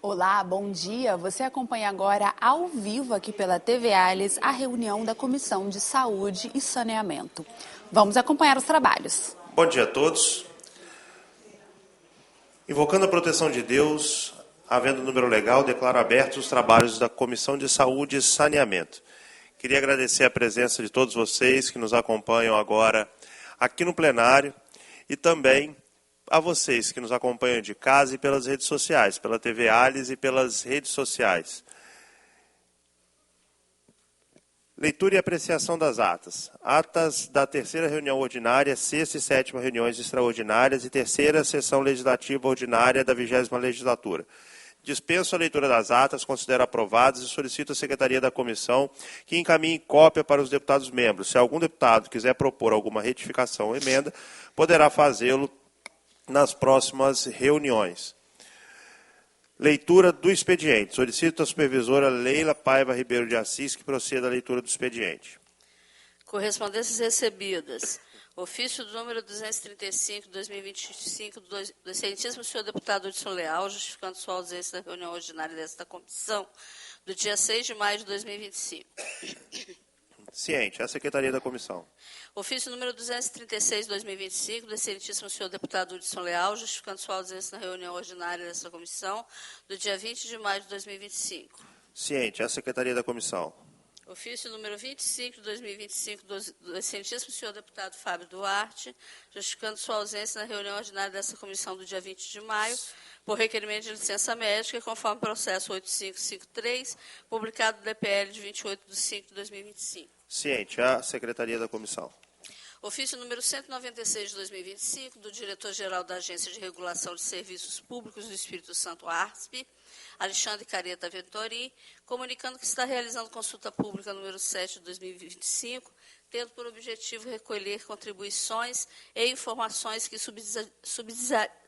Olá, bom dia. Você acompanha agora ao vivo aqui pela TV Alhes a reunião da Comissão de Saúde e Saneamento. Vamos acompanhar os trabalhos. Bom dia a todos. Invocando a proteção de Deus, havendo número legal, declaro abertos os trabalhos da Comissão de Saúde e Saneamento. Queria agradecer a presença de todos vocês que nos acompanham agora aqui no plenário e também a vocês que nos acompanham de casa e pelas redes sociais, pela TV Alhes e pelas redes sociais. Leitura e apreciação das atas. Atas da terceira reunião ordinária, sexta e sétima reuniões extraordinárias e terceira sessão legislativa ordinária da 20ª legislatura. Dispenso a leitura das atas, considero aprovadas e solicito à Secretaria da Comissão que encaminhe cópia para os deputados membros. Se algum deputado quiser propor alguma retificação ou emenda, poderá fazê-lo nas próximas reuniões. Leitura do expediente. Solicito à supervisora Leila Paiva Ribeiro de Assis que proceda à leitura do expediente. Correspondências recebidas. Ofício do número 235, 2025, do excelentíssimo senhor deputado Hudson Leal, justificando sua ausência na reunião ordinária desta comissão, do dia 6 de maio de 2025. Ciente. A Secretaria da Comissão. Ofício número 236, 2025, do excelentíssimo senhor deputado Hudson Leal, justificando sua ausência na reunião ordinária desta comissão, do dia 20 de maio de 2025. Ciente. A Secretaria da Comissão. Ofício número 25, de 2025, do excelentíssimo senhor deputado Fábio Duarte, justificando sua ausência na reunião ordinária desta comissão do dia 20 de maio, por requerimento de licença médica, conforme processo 8553, publicado no DPL de 28 de 5 de 2025. Ciente. A Secretaria da Comissão. Ofício número 196 de 2025, do diretor-geral da Agência de Regulação de Serviços Públicos do Espírito Santo, ARSP, Alexandre Careta Ventorim, comunicando que está realizando consulta pública número 7 de 2025, tendo por objetivo recolher contribuições e informações que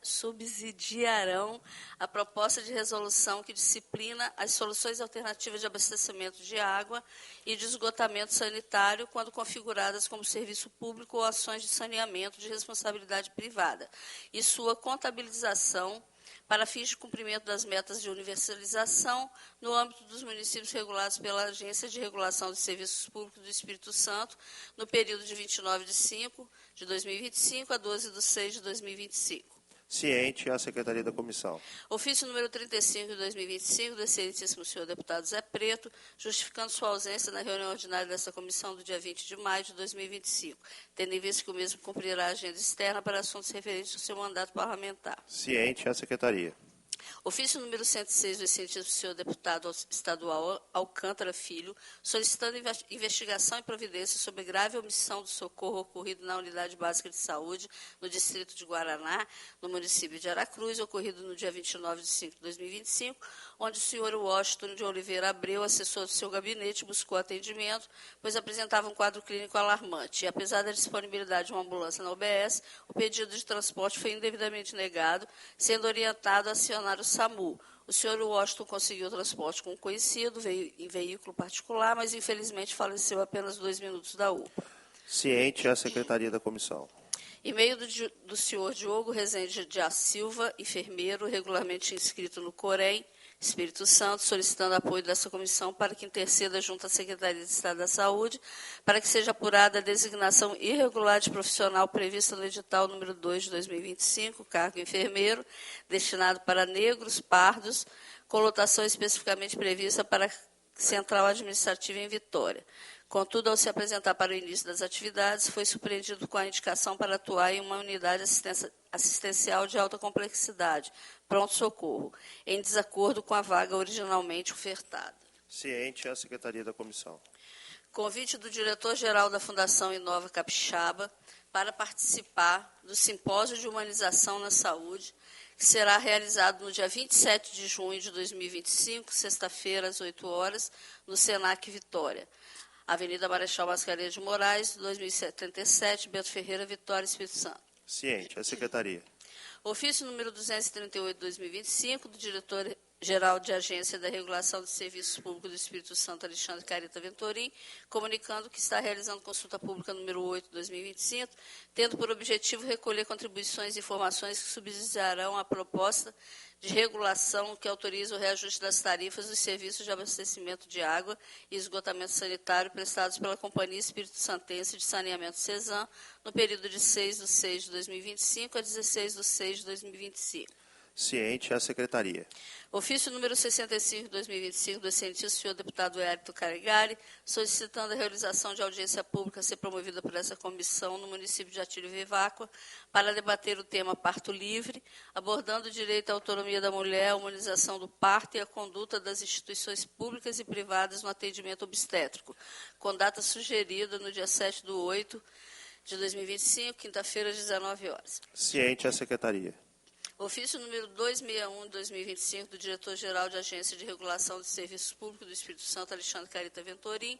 subsidiarão a proposta de resolução que disciplina as soluções alternativas de abastecimento de água e de esgotamento sanitário quando configuradas como serviço público ou ações de saneamento de responsabilidade privada, e sua contabilização para fins de cumprimento das metas de universalização no âmbito dos municípios regulados pela Agência de Regulação de Serviços Públicos do Espírito Santo, no período de 29 de 5 de 2025 a 12 de 6 de 2025. Ciente. A Secretaria da Comissão. Ofício número 35 de 2025, do excelentíssimo senhor deputado Zé Preto, justificando sua ausência na reunião ordinária desta comissão do dia 20 de maio de 2025, tendo em vista que o mesmo cumprirá a agenda externa para assuntos referentes ao seu mandato parlamentar. Ciente. A Secretaria. Ofício número 106 do excelentíssimo senhor deputado estadual Alcântara Filho, solicitando investigação e providência sobre grave omissão do socorro ocorrido na Unidade Básica de Saúde, no distrito de Guaraná, no município de Aracruz, ocorrido no dia 29 de 5 de 2025, onde o senhor Washington de Oliveira Abreu, assessor do seu gabinete, buscou atendimento, pois apresentava um quadro clínico alarmante. E, apesar da disponibilidade de uma ambulância na UBS, o pedido de transporte foi indevidamente negado, sendo orientado a acionar o SAMU. O senhor Washington conseguiu o transporte com um conhecido, veio em veículo particular, mas infelizmente faleceu apenas 2 minutos da UPA. Ciente. A Secretaria da Comissão. E-mail do senhor Diogo Rezende de Silva, enfermeiro, regularmente inscrito no COREM, Espírito Santo, solicitando apoio dessa comissão para que interceda junto à Secretaria de Estado da Saúde, para que seja apurada a designação irregular de profissional prevista no edital número 2 de 2025, cargo enfermeiro, destinado para negros, pardos, com lotação especificamente prevista para Central Administrativa em Vitória. Contudo, ao se apresentar para o início das atividades, foi surpreendido com a indicação para atuar em uma unidade assistencial de alta complexidade, pronto-socorro, em desacordo com a vaga originalmente ofertada. Ciente. A Secretaria da Comissão. Convite do diretor-geral da Fundação Inova Capixaba para participar do Simpósio de Humanização na Saúde, que será realizado no dia 27 de junho de 2025, sexta-feira, às 8 horas, no Senac Vitória. Avenida Marechal Mascarenhas de Moraes, 2077, Bento Ferreira, Vitória, Espírito Santo. Ciente. A Secretaria. Ofício número 238 de 2025, do Geral de Agência da Regulação de Serviços Públicos do Espírito Santo, Alexandre Carita Ventorim, comunicando que está realizando consulta pública número 8/2025, tendo por objetivo recolher contribuições e informações que subsidiarão a proposta de regulação que autoriza o reajuste das tarifas dos serviços de abastecimento de água e esgotamento sanitário prestados pela Companhia Espírito Santense de Saneamento CESAM no período de 6/6/2025 a 16/6/2025. Ciente a Secretaria. Ofício número 65/2025 do excelentíssimo senhor deputado Hérito Carigari, solicitando a realização de audiência pública a ser promovida por essa comissão no município de Atílio Viváqua para debater o tema parto livre, abordando o direito à autonomia da mulher, a humanização do parto e a conduta das instituições públicas e privadas no atendimento obstétrico, com data sugerida no dia 7/8/2025, quinta-feira, às 19 horas. Ciente a Secretaria. Ofício número 261/2025 do Diretor-Geral de Agência de Regulação de Serviços Públicos do Espírito Santo, Alexandre Carita Ventorim,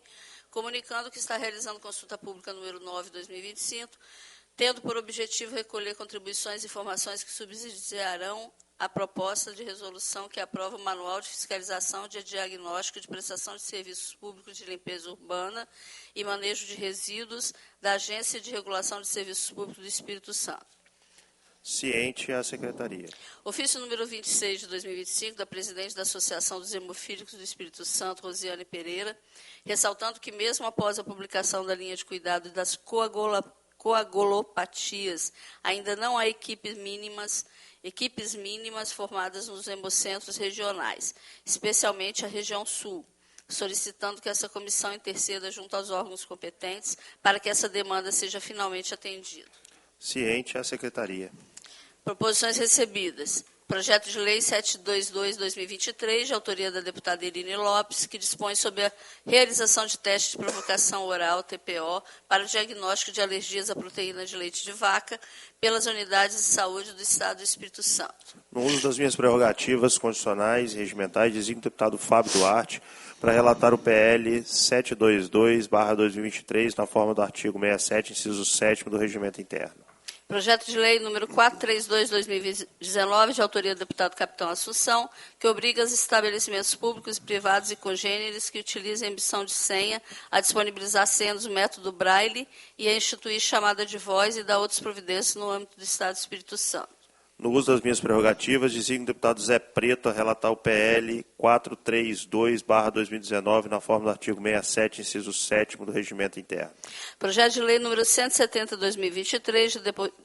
comunicando que está realizando consulta pública número 9/2025, tendo por objetivo recolher contribuições e informações que subsidiarão a proposta de resolução que aprova o Manual de Fiscalização de Diagnóstico de Prestação de Serviços Públicos de Limpeza Urbana e Manejo de Resíduos da Agência de Regulação de Serviços Públicos do Espírito Santo. Ciente a Secretaria. Ofício número 26/2025, da presidente da Associação dos Hemofílicos do Espírito Santo, Rosiane Pereira, ressaltando que, mesmo após a publicação da linha de cuidado das coagulopatias, ainda não há equipes mínimas formadas nos hemocentros regionais, especialmente a região sul, solicitando que essa comissão interceda junto aos órgãos competentes para que essa demanda seja finalmente atendida. Ciente a Secretaria. Proposições recebidas. Projeto de Lei 722/2023, de autoria da deputada Irine Lopes, que dispõe sobre a realização de testes de provocação oral, TPO, para o diagnóstico de alergias à proteína de leite de vaca pelas unidades de saúde do Estado do Espírito Santo. No uso das minhas prerrogativas constitucionais e regimentais, designo o deputado Fábio Duarte para relatar o PL 722/2023, na forma do artigo 67, inciso 7º do Regimento Interno. Projeto de Lei número 432/2019, de autoria do deputado Capitão Assunção, que obriga os estabelecimentos públicos, privados e congêneres que utilizem emissão de senha a disponibilizar senhas do método Braille e a instituir chamada de voz e dar outras providências no âmbito do Estado do Espírito Santo. No uso das minhas prerrogativas, designo o deputado Zé Preto a relatar o PL 432/2019, na forma do artigo 67, inciso 7º do Regimento Interno. Projeto de Lei número 170/2023,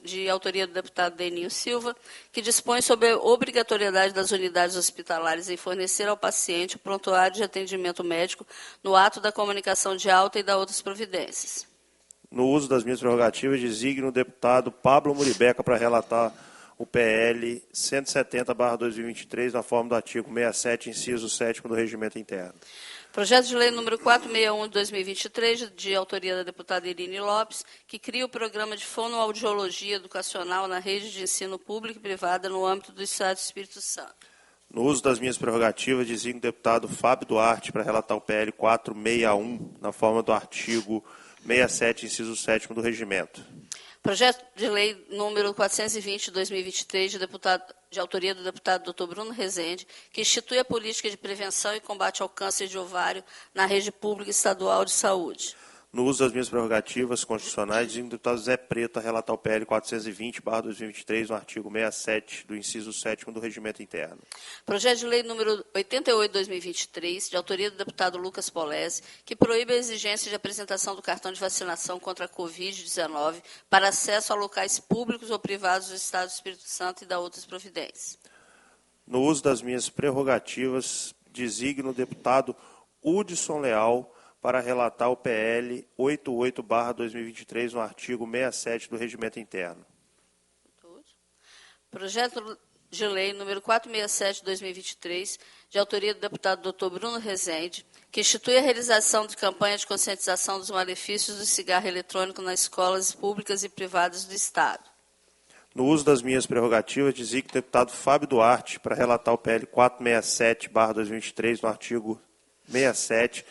de autoria do deputado Deninho Silva, que dispõe sobre a obrigatoriedade das unidades hospitalares em fornecer ao paciente o prontuário de atendimento médico no ato da comunicação de alta e da outras providências. No uso das minhas prerrogativas, designo o deputado Pablo Muribeca para relatar o PL 170/2023, na forma do artigo 67, inciso 7º do Regimento Interno. Projeto de Lei número 461/2023, de autoria da deputada Irine Lopes, que cria o programa de fonoaudiologia educacional na rede de ensino público e privada no âmbito do Estado do Espírito Santo. No uso das minhas prerrogativas, designo o deputado Fábio Duarte para relatar o PL 461, na forma do artigo 67, inciso 7º do Regimento. Projeto de Lei número 420/2023, de autoria do deputado Dr. Bruno Rezende, que institui a política de prevenção e combate ao câncer de ovário na rede pública estadual de saúde. No uso das minhas prerrogativas constitucionais, designo o deputado Zé Preto a relatar o PL 420/2023, no artigo 67 do inciso 7º do Regimento Interno. Projeto de Lei número 88/2023, de autoria do deputado Lucas Polese, que proíbe a exigência de apresentação do cartão de vacinação contra a Covid-19 para acesso a locais públicos ou privados do Estado do Espírito Santo e da outras providências. No uso das minhas prerrogativas, designo o deputado Hudson Leal para relatar o PL 88/2023, no artigo 67 do Regimento Interno. Projeto de Lei número 467/2023, de autoria do deputado Dr. Bruno Rezende, que institui a realização de campanha de conscientização dos malefícios do cigarro eletrônico nas escolas públicas e privadas do Estado. No uso das minhas prerrogativas, designo o deputado Fábio Duarte para relatar o PL 467/2023, no artigo 67,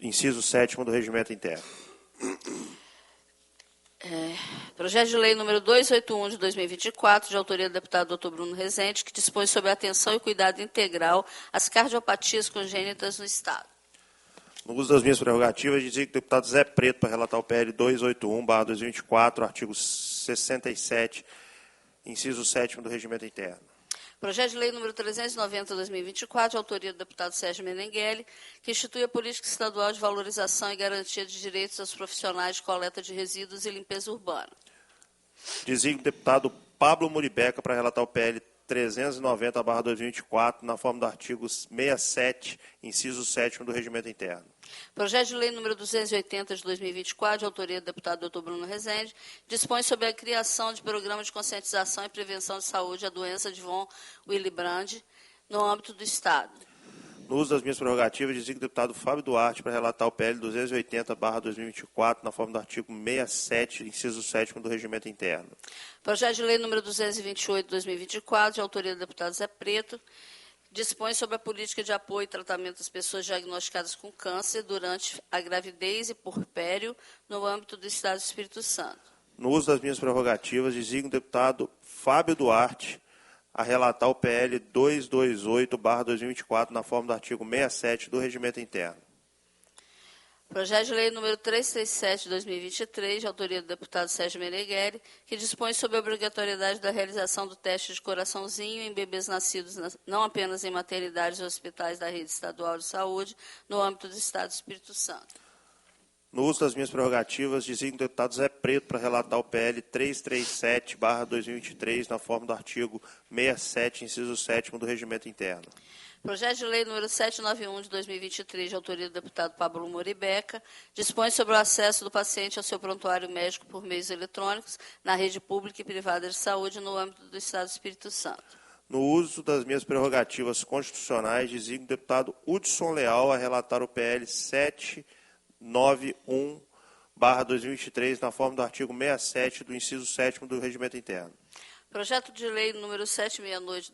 inciso 7º do Regimento Interno. Projeto de lei número 281 de 2024, de autoria do deputado Dr. Bruno Rezende, que dispõe sobre a atenção e cuidado integral às cardiopatias congênitas no Estado. No uso das minhas prerrogativas, dizia que o deputado Zé Preto para relatar o PL 281/2024, artigo 67, inciso 7º do Regimento Interno. Projeto de lei número 390, de 2024, de autoria do deputado Sérgio Meneghelli, que institui a política estadual de valorização e garantia de direitos aos profissionais de coleta de resíduos e limpeza urbana. Dizia o deputado Pablo Muribeca para relatar o PL 390/2024, na forma do artigo 67, inciso 7º do Regimento Interno. Projeto de lei número 280 de 2024, de autoria do deputado Dr. Bruno Rezende, dispõe sobre a criação de programa de conscientização e prevenção de saúde à doença de von Willebrand no âmbito do Estado. No uso das minhas prerrogativas, dizia o deputado Fábio Duarte para relatar o PL 280/2024, na forma do artigo 67, inciso 7º do Regimento Interno. Projeto de lei número 228 de 2024, de autoria do deputado Zé Preto, dispõe sobre a política de apoio e tratamento das pessoas diagnosticadas com câncer durante a gravidez e puerpério no âmbito do Estado do Espírito Santo. No uso das minhas prerrogativas, dizia o deputado Fábio Duarte a relatar o PL 228/2024, na forma do artigo 67 do Regimento Interno. Projeto de lei número 337 de 2023, de autoria do deputado Sérgio Meneghelli, que dispõe sobre a obrigatoriedade da realização do teste de coraçãozinho em bebês nascidos não apenas em maternidades e hospitais da rede estadual de saúde, no âmbito do Estado do Espírito Santo. No uso das minhas prerrogativas, dizia o deputado Zé Preto para relatar o PL 337/2023, na forma do artigo 67, inciso 7º do Regimento Interno. Projeto de lei número 791 de 2023, de autoria do deputado Pablo Muribeca, dispõe sobre o acesso do paciente ao seu prontuário médico por meios eletrônicos na rede pública e privada de saúde no âmbito do Estado do Espírito Santo. No uso das minhas prerrogativas constitucionais, dizia o deputado Hudson Leal a relatar o PL 791/2023, na forma do artigo 67 do inciso 7º do Regimento Interno. Projeto de lei número 768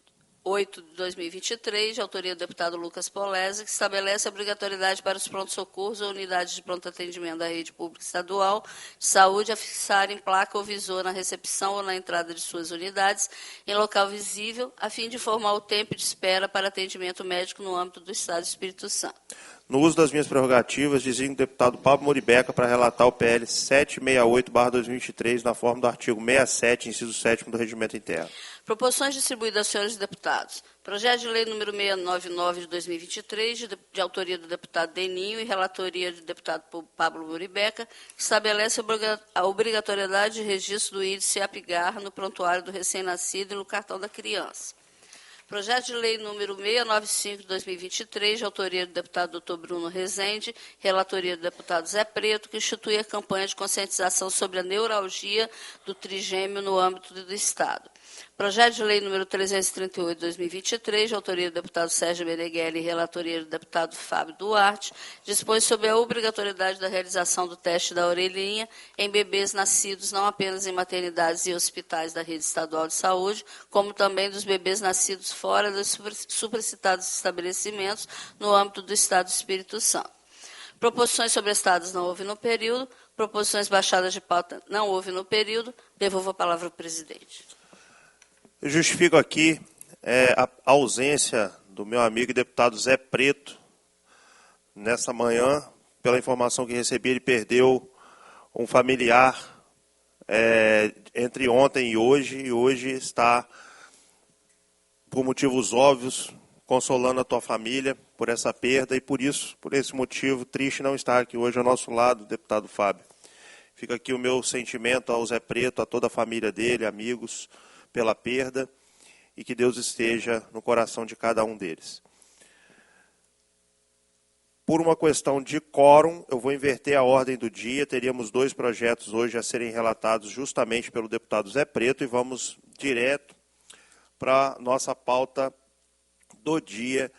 de 2023, de autoria do deputado Lucas Polese, que estabelece a obrigatoriedade para os prontos-socorros ou unidades de pronto atendimento da rede pública estadual de saúde a fixarem placa ou visor na recepção ou na entrada de suas unidades em local visível, a fim de informar o tempo de espera para atendimento médico no âmbito do Estado do Espírito Santo. No uso das minhas prerrogativas, dizia o deputado Pablo Muribeca para relatar o PL 768/2023, na forma do artigo 67, inciso 7º do Regimento Interno. Proposições distribuídas aos senhores deputados. Projeto de lei número 699 de 2023, de autoria do deputado Deninho e relatoria do deputado Pablo Muribeca, que estabelece a obrigatoriedade de registro do índice APGAR no prontuário do recém-nascido e no cartão da criança. Projeto de lei número 695 de 2023, de autoria do deputado Dr. Bruno Rezende, relatoria do deputado Zé Preto, que institui a campanha de conscientização sobre a neuralgia do trigêmeo no âmbito do Estado. Projeto de lei número 338 de 2023, de autoria do deputado Sérgio Meneghelli e relatoria do deputado Fábio Duarte, dispõe sobre a obrigatoriedade da realização do teste da orelhinha em bebês nascidos não apenas em maternidades e hospitais da rede estadual de saúde, como também dos bebês nascidos fora dos supracitados estabelecimentos no âmbito do Estado do Espírito Santo. Proposições sobre estados não houve no período, proposições baixadas de pauta não houve no período. Devolvo a palavra ao presidente. Eu justifico aqui a ausência do meu amigo e deputado Zé Preto. Nessa manhã, pela informação que recebi, ele perdeu um familiar entre ontem e hoje está, por motivos óbvios, consolando a tua família por essa perda e por esse motivo, triste não estar aqui hoje ao nosso lado, deputado Fábio. Fica aqui o meu sentimento ao Zé Preto, a toda a família dele, amigos, pela perda, e que Deus esteja no coração de cada um deles. Por uma questão de quórum, eu vou inverter a ordem do dia. Teríamos 2 projetos hoje a serem relatados justamente pelo deputado Zé Preto, e vamos direto para a nossa pauta do dia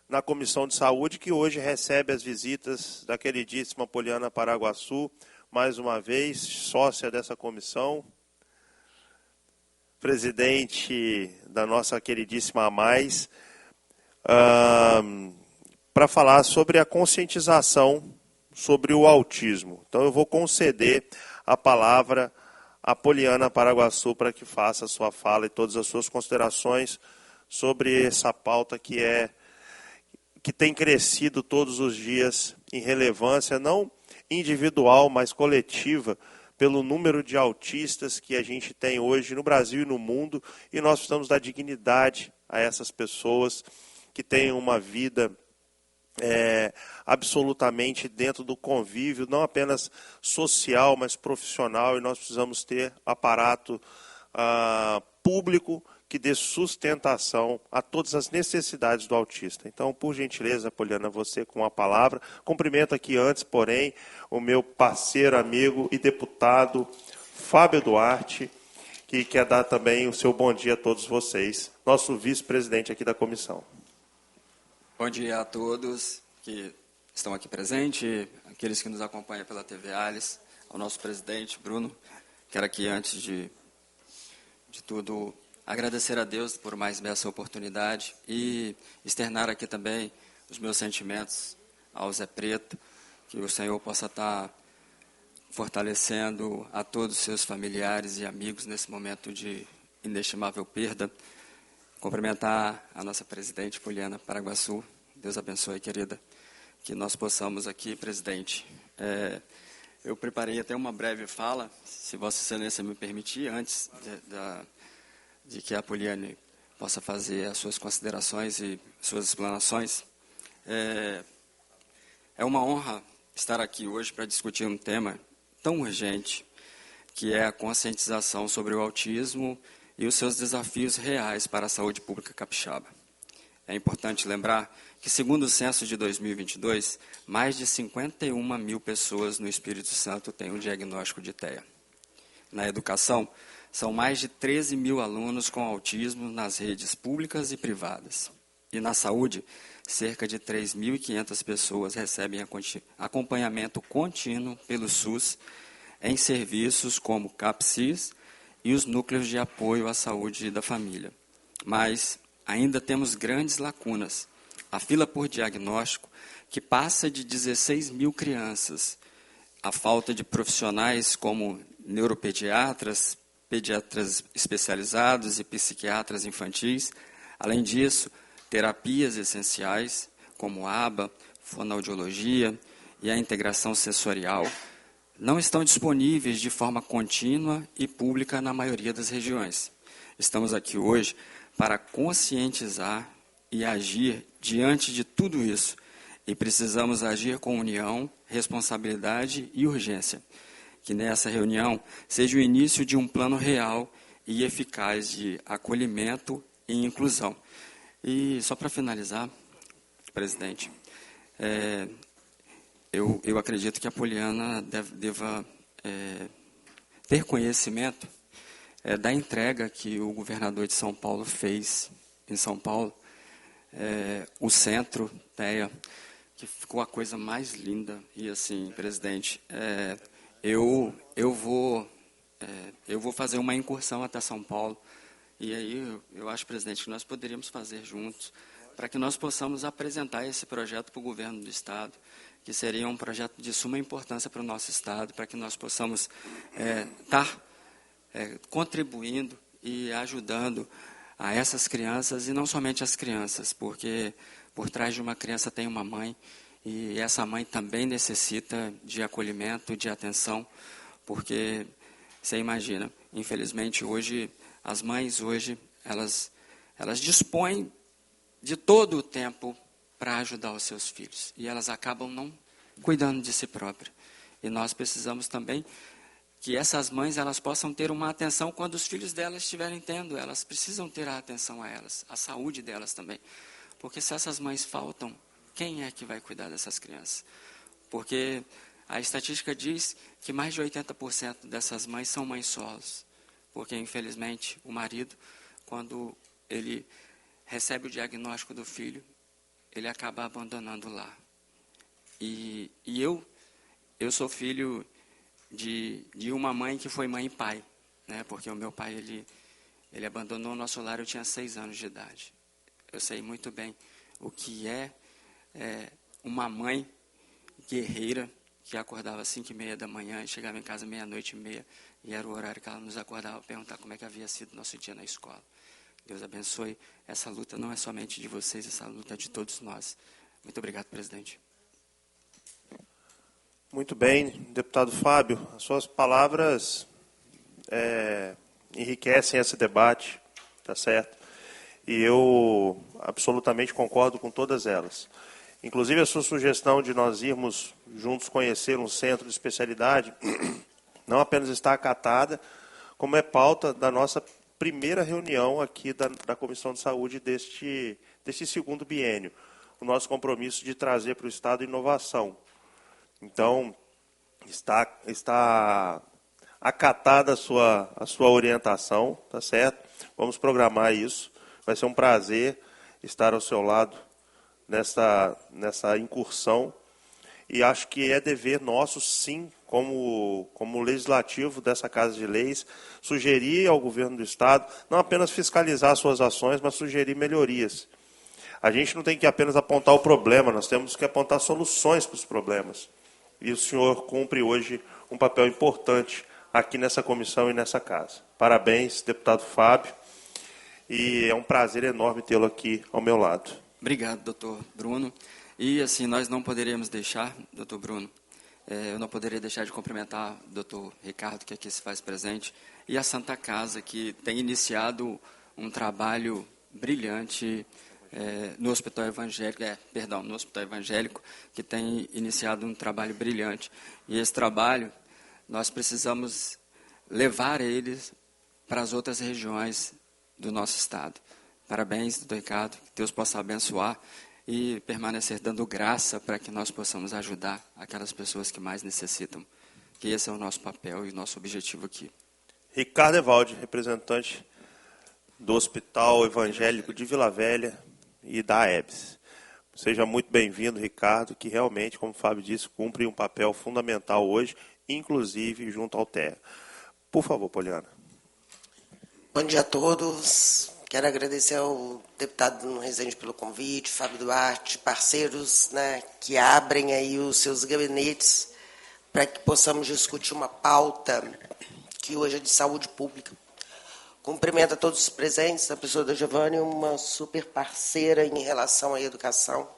na Comissão de Saúde, que hoje recebe as visitas da queridíssima Poliana Paraguaçu, mais uma vez, sócia dessa comissão, presidente da nossa queridíssima AMAIS, para falar sobre a conscientização sobre o autismo. Então eu vou conceder a palavra a Poliana Paraguaçu para que faça a sua fala e todas as suas considerações sobre essa pauta que tem crescido todos os dias em relevância, não individual, mas coletiva, pelo número de autistas que a gente tem hoje no Brasil e no mundo, e nós precisamos dar dignidade a essas pessoas que têm uma vida absolutamente dentro do convívio, não apenas social, mas profissional, e nós precisamos ter aparato público que dê sustentação a todas as necessidades do autista. Então, por gentileza, Poliana, você com a palavra. Cumprimento aqui antes, porém, o meu parceiro, amigo e deputado Fábio Duarte, que quer dar também o seu bom dia a todos vocês, nosso vice-presidente aqui da comissão. Bom dia a todos que estão aqui presentes, aqueles que nos acompanham pela TV Alice, ao nosso presidente, Bruno. Quero aqui, antes de tudo, agradecer a Deus por mais essa oportunidade e externar aqui também os meus sentimentos ao Zé Preto, que o Senhor possa estar fortalecendo a todos os seus familiares e amigos nesse momento de inestimável perda. Cumprimentar a nossa presidente, Poliana Paraguaçu. Deus abençoe, querida. Que nós possamos aqui, presidente. Eu preparei até uma breve fala, se Vossa Excelência me permitir, antes de que a Poliana possa fazer as suas considerações e suas explanações. É uma honra estar aqui hoje para discutir um tema tão urgente, que é a conscientização sobre o autismo e os seus desafios reais para a saúde pública capixaba. É importante lembrar que, segundo o censo de 2022, mais de 51 mil pessoas no Espírito Santo têm um diagnóstico de TEA. Na educação, são mais de 13 mil alunos com autismo nas redes públicas e privadas. E na saúde, cerca de 3.500 pessoas recebem acompanhamento contínuo pelo SUS em serviços como CAPSIS e os núcleos de apoio à saúde da família. Mas ainda temos grandes lacunas. A fila por diagnóstico, que passa de 16 mil crianças. A falta de profissionais como neuropediatras, pediatras especializados e psiquiatras infantis. Além disso, terapias essenciais, como ABA, fonoaudiologia e a integração sensorial, não estão disponíveis de forma contínua e pública na maioria das regiões. Estamos aqui hoje para conscientizar e agir diante de tudo isso. E precisamos agir com união, responsabilidade e urgência. Que nessa reunião seja o início de um plano real e eficaz de acolhimento e inclusão. E só para finalizar, presidente, eu acredito que a Poliana deva ter conhecimento da entrega que o governador de São Paulo fez em São Paulo, o centro TEA, que ficou a coisa mais linda. E assim, presidente, eu vou fazer uma incursão até São Paulo, e aí eu acho, presidente, que nós poderíamos fazer juntos, para que nós possamos apresentar esse projeto para o governo do Estado, que seria um projeto de suma importância para o nosso Estado, para que nós possamos estar contribuindo e ajudando a essas crianças, e não somente as crianças, porque por trás de uma criança tem uma mãe, e essa mãe também necessita de acolhimento, de atenção, porque você imagina, infelizmente hoje, as mães hoje, elas dispõem de todo o tempo para ajudar os seus filhos, e elas acabam não cuidando de si próprias. E nós precisamos também que essas mães elas possam ter uma atenção quando os filhos delas estiverem tendo, elas precisam ter a atenção a elas, a saúde delas também. Porque se essas mães faltam, quem é que vai cuidar dessas crianças? Porque a estatística diz que mais de 80% dessas mães são mães solos. Porque, infelizmente, o marido, quando ele recebe o diagnóstico do filho, ele acaba abandonando o lar. E eu sou filho de uma mãe que foi mãe e pai, né? Porque o meu pai, ele abandonou o nosso lar, eu tinha 6 anos de idade. Eu sei muito bem o que é uma mãe guerreira que acordava às 5h30 da manhã e chegava em casa meia-noite e meia, e era o horário que ela nos acordava para perguntar como é que havia sido nosso dia na escola. Deus abençoe. Essa luta não é somente de vocês, essa luta é de todos nós. Muito obrigado, presidente. Muito bem, deputado Fábio, as suas palavras enriquecem esse debate, tá certo? E eu absolutamente concordo com todas elas. Inclusive a sua sugestão de nós irmos juntos conhecer um centro de especialidade não apenas está acatada, como é pauta da nossa primeira reunião aqui da Comissão de Saúde deste segundo biênio. O nosso compromisso de trazer para o Estado inovação. Então, está acatada a sua orientação, tá certo? Vamos programar isso. Vai ser um prazer estar ao seu lado nessa incursão. E acho que é dever nosso, sim, como legislativo dessa Casa de Leis, sugerir ao governo do Estado, não apenas fiscalizar suas ações, mas sugerir melhorias. A gente não tem que apenas apontar o problema, nós temos que apontar soluções para os problemas. E o senhor cumpre hoje um papel importante aqui nessa comissão e nessa casa. Parabéns, deputado Fábio, e é um prazer enorme tê-lo aqui ao meu lado. Obrigado, doutor Bruno. E assim, nós não poderíamos deixar, doutor Bruno, eu não poderia deixar de cumprimentar o doutor Ricardo, que aqui se faz presente, e a Santa Casa, que tem iniciado um trabalho brilhante no Hospital Evangélico, que tem iniciado um trabalho brilhante. E esse trabalho, nós precisamos levar eles para as outras regiões do nosso estado. Parabéns, doutor Ricardo, que Deus possa abençoar e permanecer dando graça para que nós possamos ajudar aquelas pessoas que mais necessitam. Que esse é o nosso papel e o nosso objetivo aqui. Ricardo Evaldi, representante do Hospital Evangélico de Vila Velha e da AEBS. Seja muito bem-vindo, Ricardo, que realmente, como o Fábio disse, cumpre um papel fundamental hoje, inclusive junto ao TEA. Por favor, Poliana. Bom dia a todos. Quero agradecer ao deputado Bruno Rezende pelo convite, Fábio Duarte, parceiros, né, que abrem aí os seus gabinetes para que possamos discutir uma pauta que hoje é de saúde pública. Cumprimento a todos os presentes, a pessoa da Giovanni, uma super parceira em relação à educação.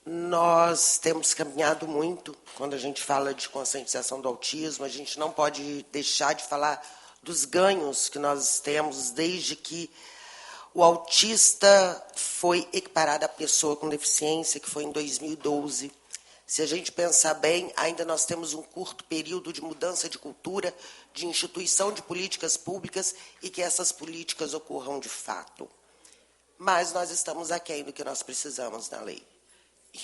Nós temos caminhado muito quando a gente fala de conscientização do autismo, a gente não pode deixar de falar dos ganhos que nós temos desde que o autista foi equiparado à pessoa com deficiência, que foi em 2012. Se a gente pensar bem, ainda nós temos um curto período de mudança de cultura, de instituição de políticas públicas e que essas políticas ocorram de fato. Mas nós estamos aquém do que nós precisamos na lei.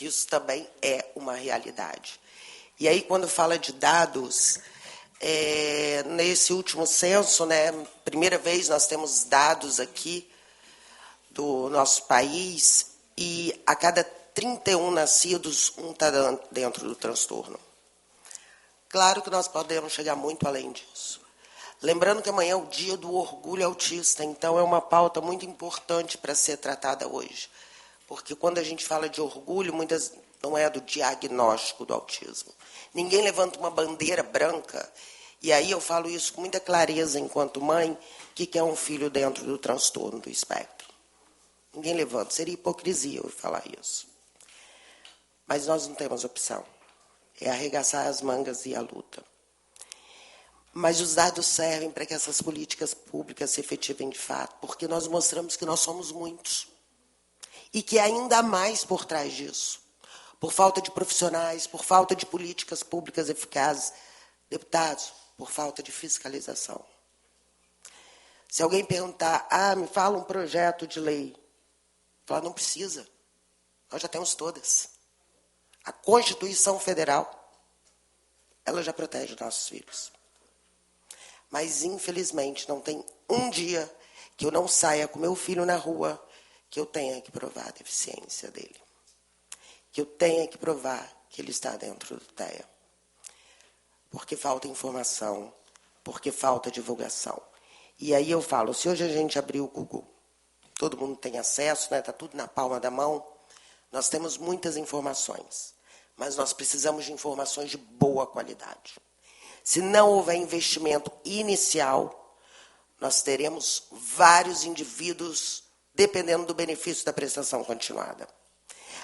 Isso também é uma realidade. E aí, quando fala de dados, nesse último censo, né, primeira vez nós temos dados aqui do nosso país e a cada 31 nascidos, um está dentro do transtorno. Claro que nós podemos chegar muito além disso. Lembrando que amanhã é o dia do orgulho autista, então é uma pauta muito importante para ser tratada hoje. Porque quando a gente fala de orgulho, muitas não é do diagnóstico do autismo. Ninguém levanta uma bandeira branca, e aí eu falo isso com muita clareza enquanto mãe, que é um filho dentro do transtorno do espectro. Ninguém levanta, seria hipocrisia eu falar isso. Mas nós não temos opção. É arregaçar as mangas e a luta. Mas os dados servem para que essas políticas públicas se efetivem de fato, porque nós mostramos que nós somos muitos. E que ainda há mais por trás disso. Por falta de profissionais, por falta de políticas públicas eficazes. Deputados, por falta de fiscalização. Se alguém perguntar, me fala um projeto de lei. Falar, não precisa. Nós já temos todas. A Constituição Federal, ela já protege os nossos filhos. Mas, infelizmente, não tem um dia que eu não saia com meu filho na rua que eu tenha que provar a deficiência dele. Que eu tenha que provar que ele está dentro do TEA. Porque falta informação, porque falta divulgação. E aí eu falo, se hoje a gente abrir o Google, todo mundo tem acesso, né? Está tudo na palma da mão, nós temos muitas informações. mas nós precisamos de informações de boa qualidade. Se não houver investimento inicial, nós teremos vários indivíduos dependendo do benefício da prestação continuada.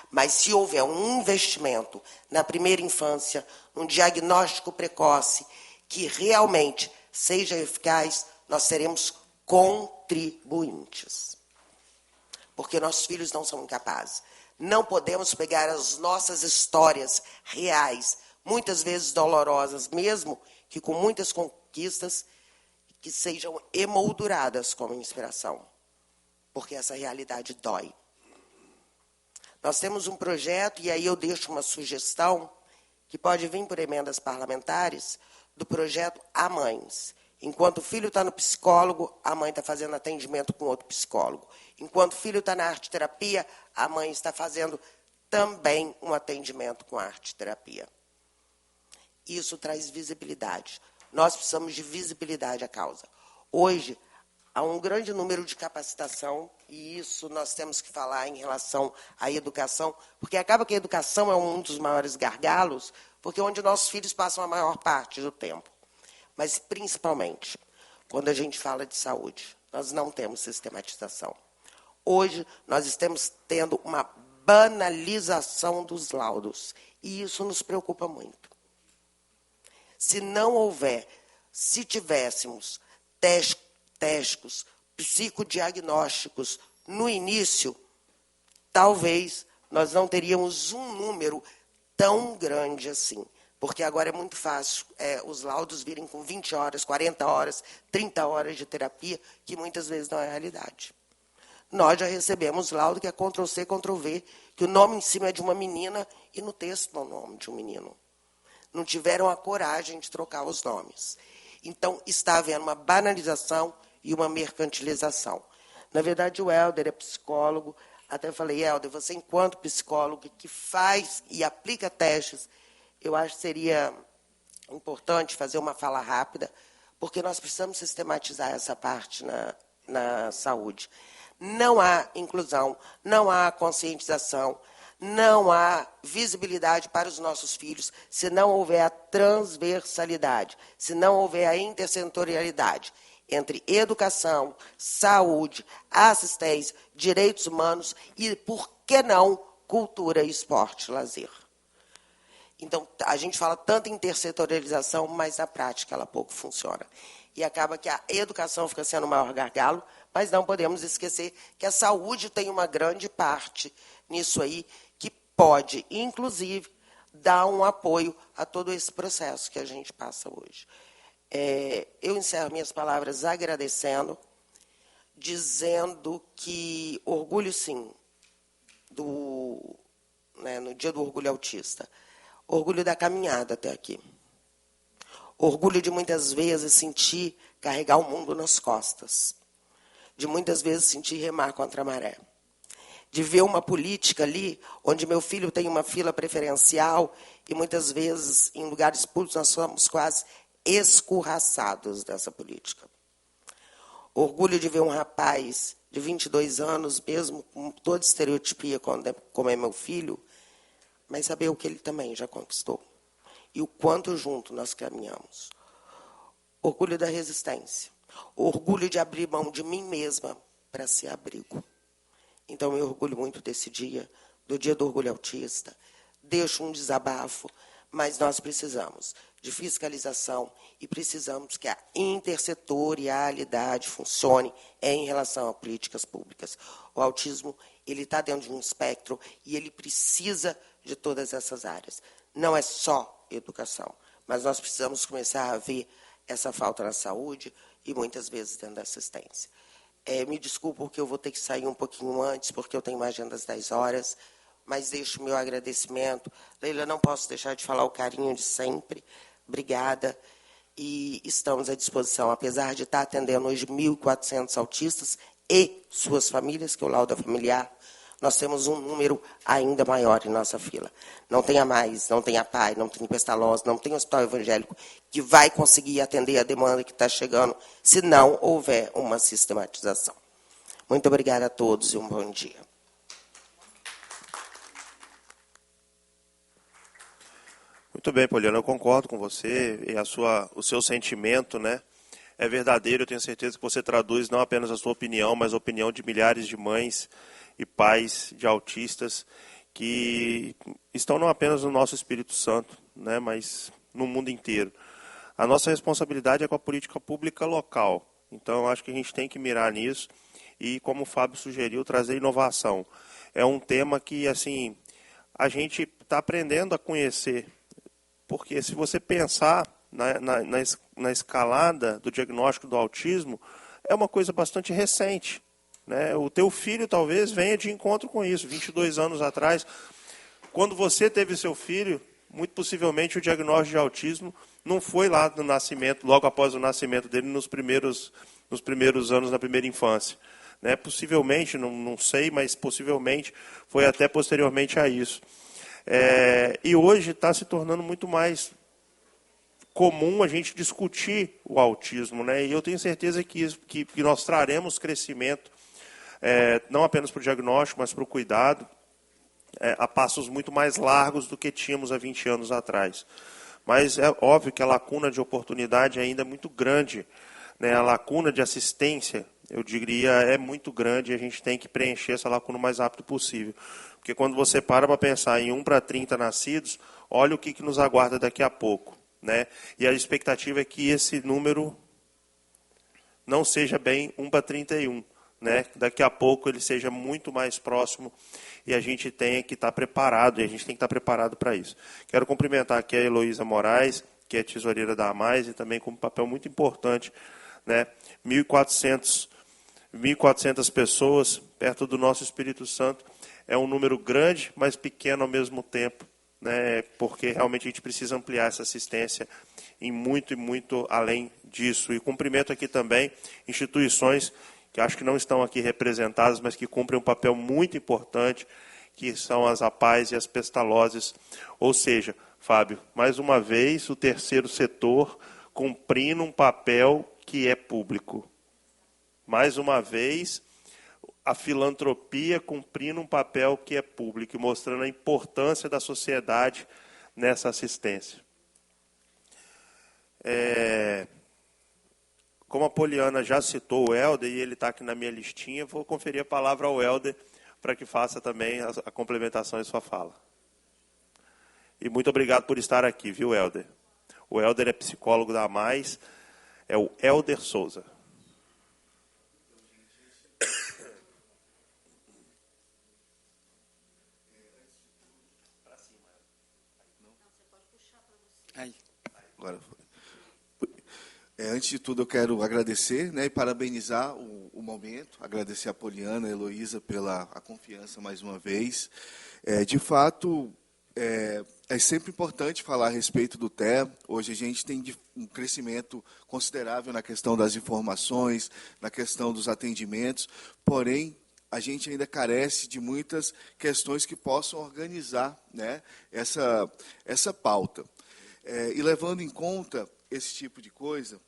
Mas se houver um investimento na primeira infância, um diagnóstico precoce, que realmente seja eficaz, nós teremos contribuintes. Porque nossos filhos não são incapazes. Não podemos pegar as nossas histórias reais, muitas vezes dolorosas, mesmo que com muitas conquistas, que sejam emolduradas como inspiração. Porque essa realidade dói. Nós temos um projeto, e aí eu deixo uma sugestão, que pode vir por emendas parlamentares, do projeto A Mães. Enquanto o filho está no psicólogo, a mãe está fazendo atendimento com outro psicólogo. Enquanto o filho está na arte-terapia, a mãe está fazendo também um atendimento com arte-terapia. Isso traz visibilidade. Nós precisamos de visibilidade à causa. Hoje, há um grande número de capacitação, e isso nós temos que falar em relação à educação, porque acaba que a educação é um dos maiores gargalos, porque é onde nossos filhos passam a maior parte do tempo. Mas, principalmente, quando a gente fala de saúde, nós não temos sistematização. Hoje, nós estamos tendo uma banalização dos laudos, e isso nos preocupa muito. Se não houver, se tivéssemos testes psicodiagnósticos no início, talvez nós não teríamos um número tão grande assim. Porque agora é muito fácil os laudos virem com 20 horas, 40 horas, 30 horas de terapia, que muitas vezes não é a realidade. Nós já recebemos laudo que é Ctrl-C, Ctrl-V, que o nome em cima é de uma menina e no texto não é o nome de um menino. Não tiveram a coragem de trocar os nomes. Então, está havendo uma banalização e uma mercantilização. Na verdade, o Helder é psicólogo. Até falei, Helder, você, enquanto psicólogo que faz e aplica testes, eu acho que seria importante fazer uma fala rápida, porque nós precisamos sistematizar essa parte na saúde. Não há inclusão, não há conscientização, não há visibilidade para os nossos filhos se não houver a transversalidade, se não houver a intersetorialidade entre educação, saúde, assistência, direitos humanos e, por que não, cultura, esporte, lazer. Então, a gente fala tanto em intersetorialização, mas na prática ela pouco funciona. E acaba que a educação fica sendo o maior gargalo, mas não podemos esquecer que a saúde tem uma grande parte nisso aí, que pode, inclusive, dar um apoio a todo esse processo que a gente passa hoje. Eu encerro minhas palavras agradecendo, dizendo que orgulho, sim, no Dia do Orgulho Autista. Orgulho da caminhada até aqui. Orgulho de, muitas vezes, sentir carregar o mundo nas costas. De, muitas vezes, sentir remar contra a maré. De ver uma política ali, onde meu filho tem uma fila preferencial e, muitas vezes, em lugares públicos, nós somos quase escorraçados dessa política. Orgulho de ver um rapaz de 22 anos, mesmo com toda estereotipia, como é meu filho, mas saber o que ele também já conquistou. E o quanto junto nós caminhamos. Orgulho da resistência. Orgulho de abrir mão de mim mesma para ser abrigo. Então, eu orgulho muito desse dia, do Dia do Orgulho Autista. Deixo um desabafo, mas nós precisamos de fiscalização e precisamos que a intersetorialidade funcione em relação a políticas públicas. O autismo, ele está dentro de um espectro e ele precisa de todas essas áreas. Não é só educação, mas nós precisamos começar a ver essa falta na saúde e muitas vezes dentro da assistência. Me desculpo porque eu vou ter que sair um pouquinho antes, porque eu tenho uma agenda às 10 horas, mas deixo o meu agradecimento. Leila, não posso deixar de falar o carinho de sempre. Obrigada. E estamos à disposição, apesar de estar atendendo hoje 1.400 autistas e suas famílias, que é o laudo familiar, nós temos um número ainda maior em nossa fila. Não tem a Mais, não tem a PAI, não tem Pestalozzi, não tem o Hospital Evangélico que vai conseguir atender a demanda que está chegando, se não houver uma sistematização. Muito obrigada a todos e um bom dia. Muito bem, Poliana, eu concordo com você e o seu sentimento, né, é verdadeiro. Eu tenho certeza que você traduz não apenas a sua opinião, mas a opinião de milhares de mães e pais de autistas que estão não apenas no nosso Espírito Santo, né, mas no mundo inteiro. A nossa responsabilidade é com a política pública local. Então, eu acho que a gente tem que mirar nisso e, como o Fábio sugeriu, trazer inovação. É um tema que, assim, a gente está aprendendo a conhecer. Porque se você pensar na escalada do diagnóstico do autismo, é uma coisa bastante recente, né? O teu filho talvez venha de encontro com isso. 22 anos atrás, quando você teve seu filho, muito possivelmente o diagnóstico de autismo não foi lá no nascimento, logo após o nascimento dele, nos primeiros anos, na primeira infância. Né? Possivelmente, não sei, mas possivelmente foi até posteriormente a isso. E hoje está se tornando muito mais comum a gente discutir o autismo, né? E eu tenho certeza que nós traremos crescimento, não apenas para o diagnóstico, mas para o cuidado, a passos muito mais largos do que tínhamos há 20 anos atrás. Mas é óbvio que a lacuna de oportunidade ainda é muito grande, né? A lacuna de assistência, eu diria, é muito grande e a gente tem que preencher essa lacuna o mais rápido possível. Porque quando você para pensar em 1 para 30 nascidos, olha o que nos aguarda daqui a pouco. Né? E a expectativa é que esse número não seja bem 1 para 31. Né? Daqui a pouco ele seja muito mais próximo e a gente tem que estar preparado, e a gente tem que estar preparado para isso. Quero cumprimentar aqui a Heloísa Moraes, que é tesoureira da AMAIS, e também com um papel muito importante, né? 1.400 pessoas perto do nosso Espírito Santo. É um número grande, mas pequeno ao mesmo tempo, né? Porque realmente a gente precisa ampliar essa assistência em muito e muito além disso. E cumprimento aqui também instituições que acho que não estão aqui representadas, mas que cumprem um papel muito importante, que são as APAES e as Pestalozes. Ou seja, Fábio, mais uma vez o terceiro setor cumprindo um papel que é público. Mais uma vez, a filantropia cumprindo um papel que é público, e mostrando a importância da sociedade nessa assistência. Como a Poliana já citou o Helder, e ele está aqui na minha listinha, vou conferir a palavra ao Helder para que faça também a complementação em sua fala. E muito obrigado por estar aqui, viu, Helder? O Helder é psicólogo da AMAIS, é o Helder Souza. Agora foi. Antes de tudo, eu quero agradecer, né, e parabenizar o momento, agradecer a Poliana, a Heloísa pela confiança mais uma vez. De fato, é sempre importante falar a respeito do TEA. Hoje a gente tem um crescimento considerável na questão das informações, na questão dos atendimentos, porém, a gente ainda carece de muitas questões que possam organizar, né, essa pauta. E levando em conta esse tipo de coisa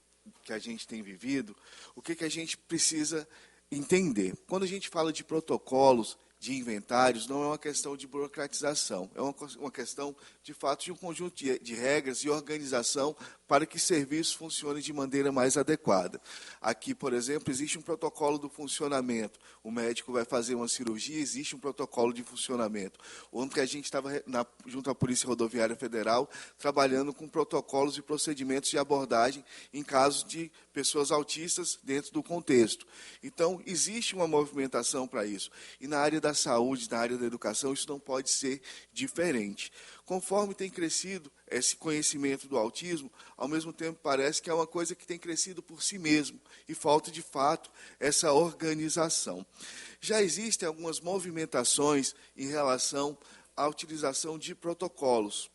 que a gente tem vivido, o que a gente precisa entender? Quando a gente fala de protocolos, de inventários, não é uma questão de burocratização, é uma questão, de fato, de um conjunto de regras e organização para que o serviço funcione de maneira mais adequada. Aqui, por exemplo, existe um protocolo do funcionamento. O médico vai fazer uma cirurgia, existe um protocolo de funcionamento. Ontem a gente estava, junto à Polícia Rodoviária Federal, trabalhando com protocolos e procedimentos de abordagem em casos de pessoas autistas dentro do contexto. Então, existe uma movimentação para isso. E na área da saúde, na área da educação, isso não pode ser diferente. Conforme tem crescido esse conhecimento do autismo, ao mesmo tempo parece que é uma coisa que tem crescido por si mesmo e falta, de fato, essa organização. Já existem algumas movimentações em relação à utilização de protocolos.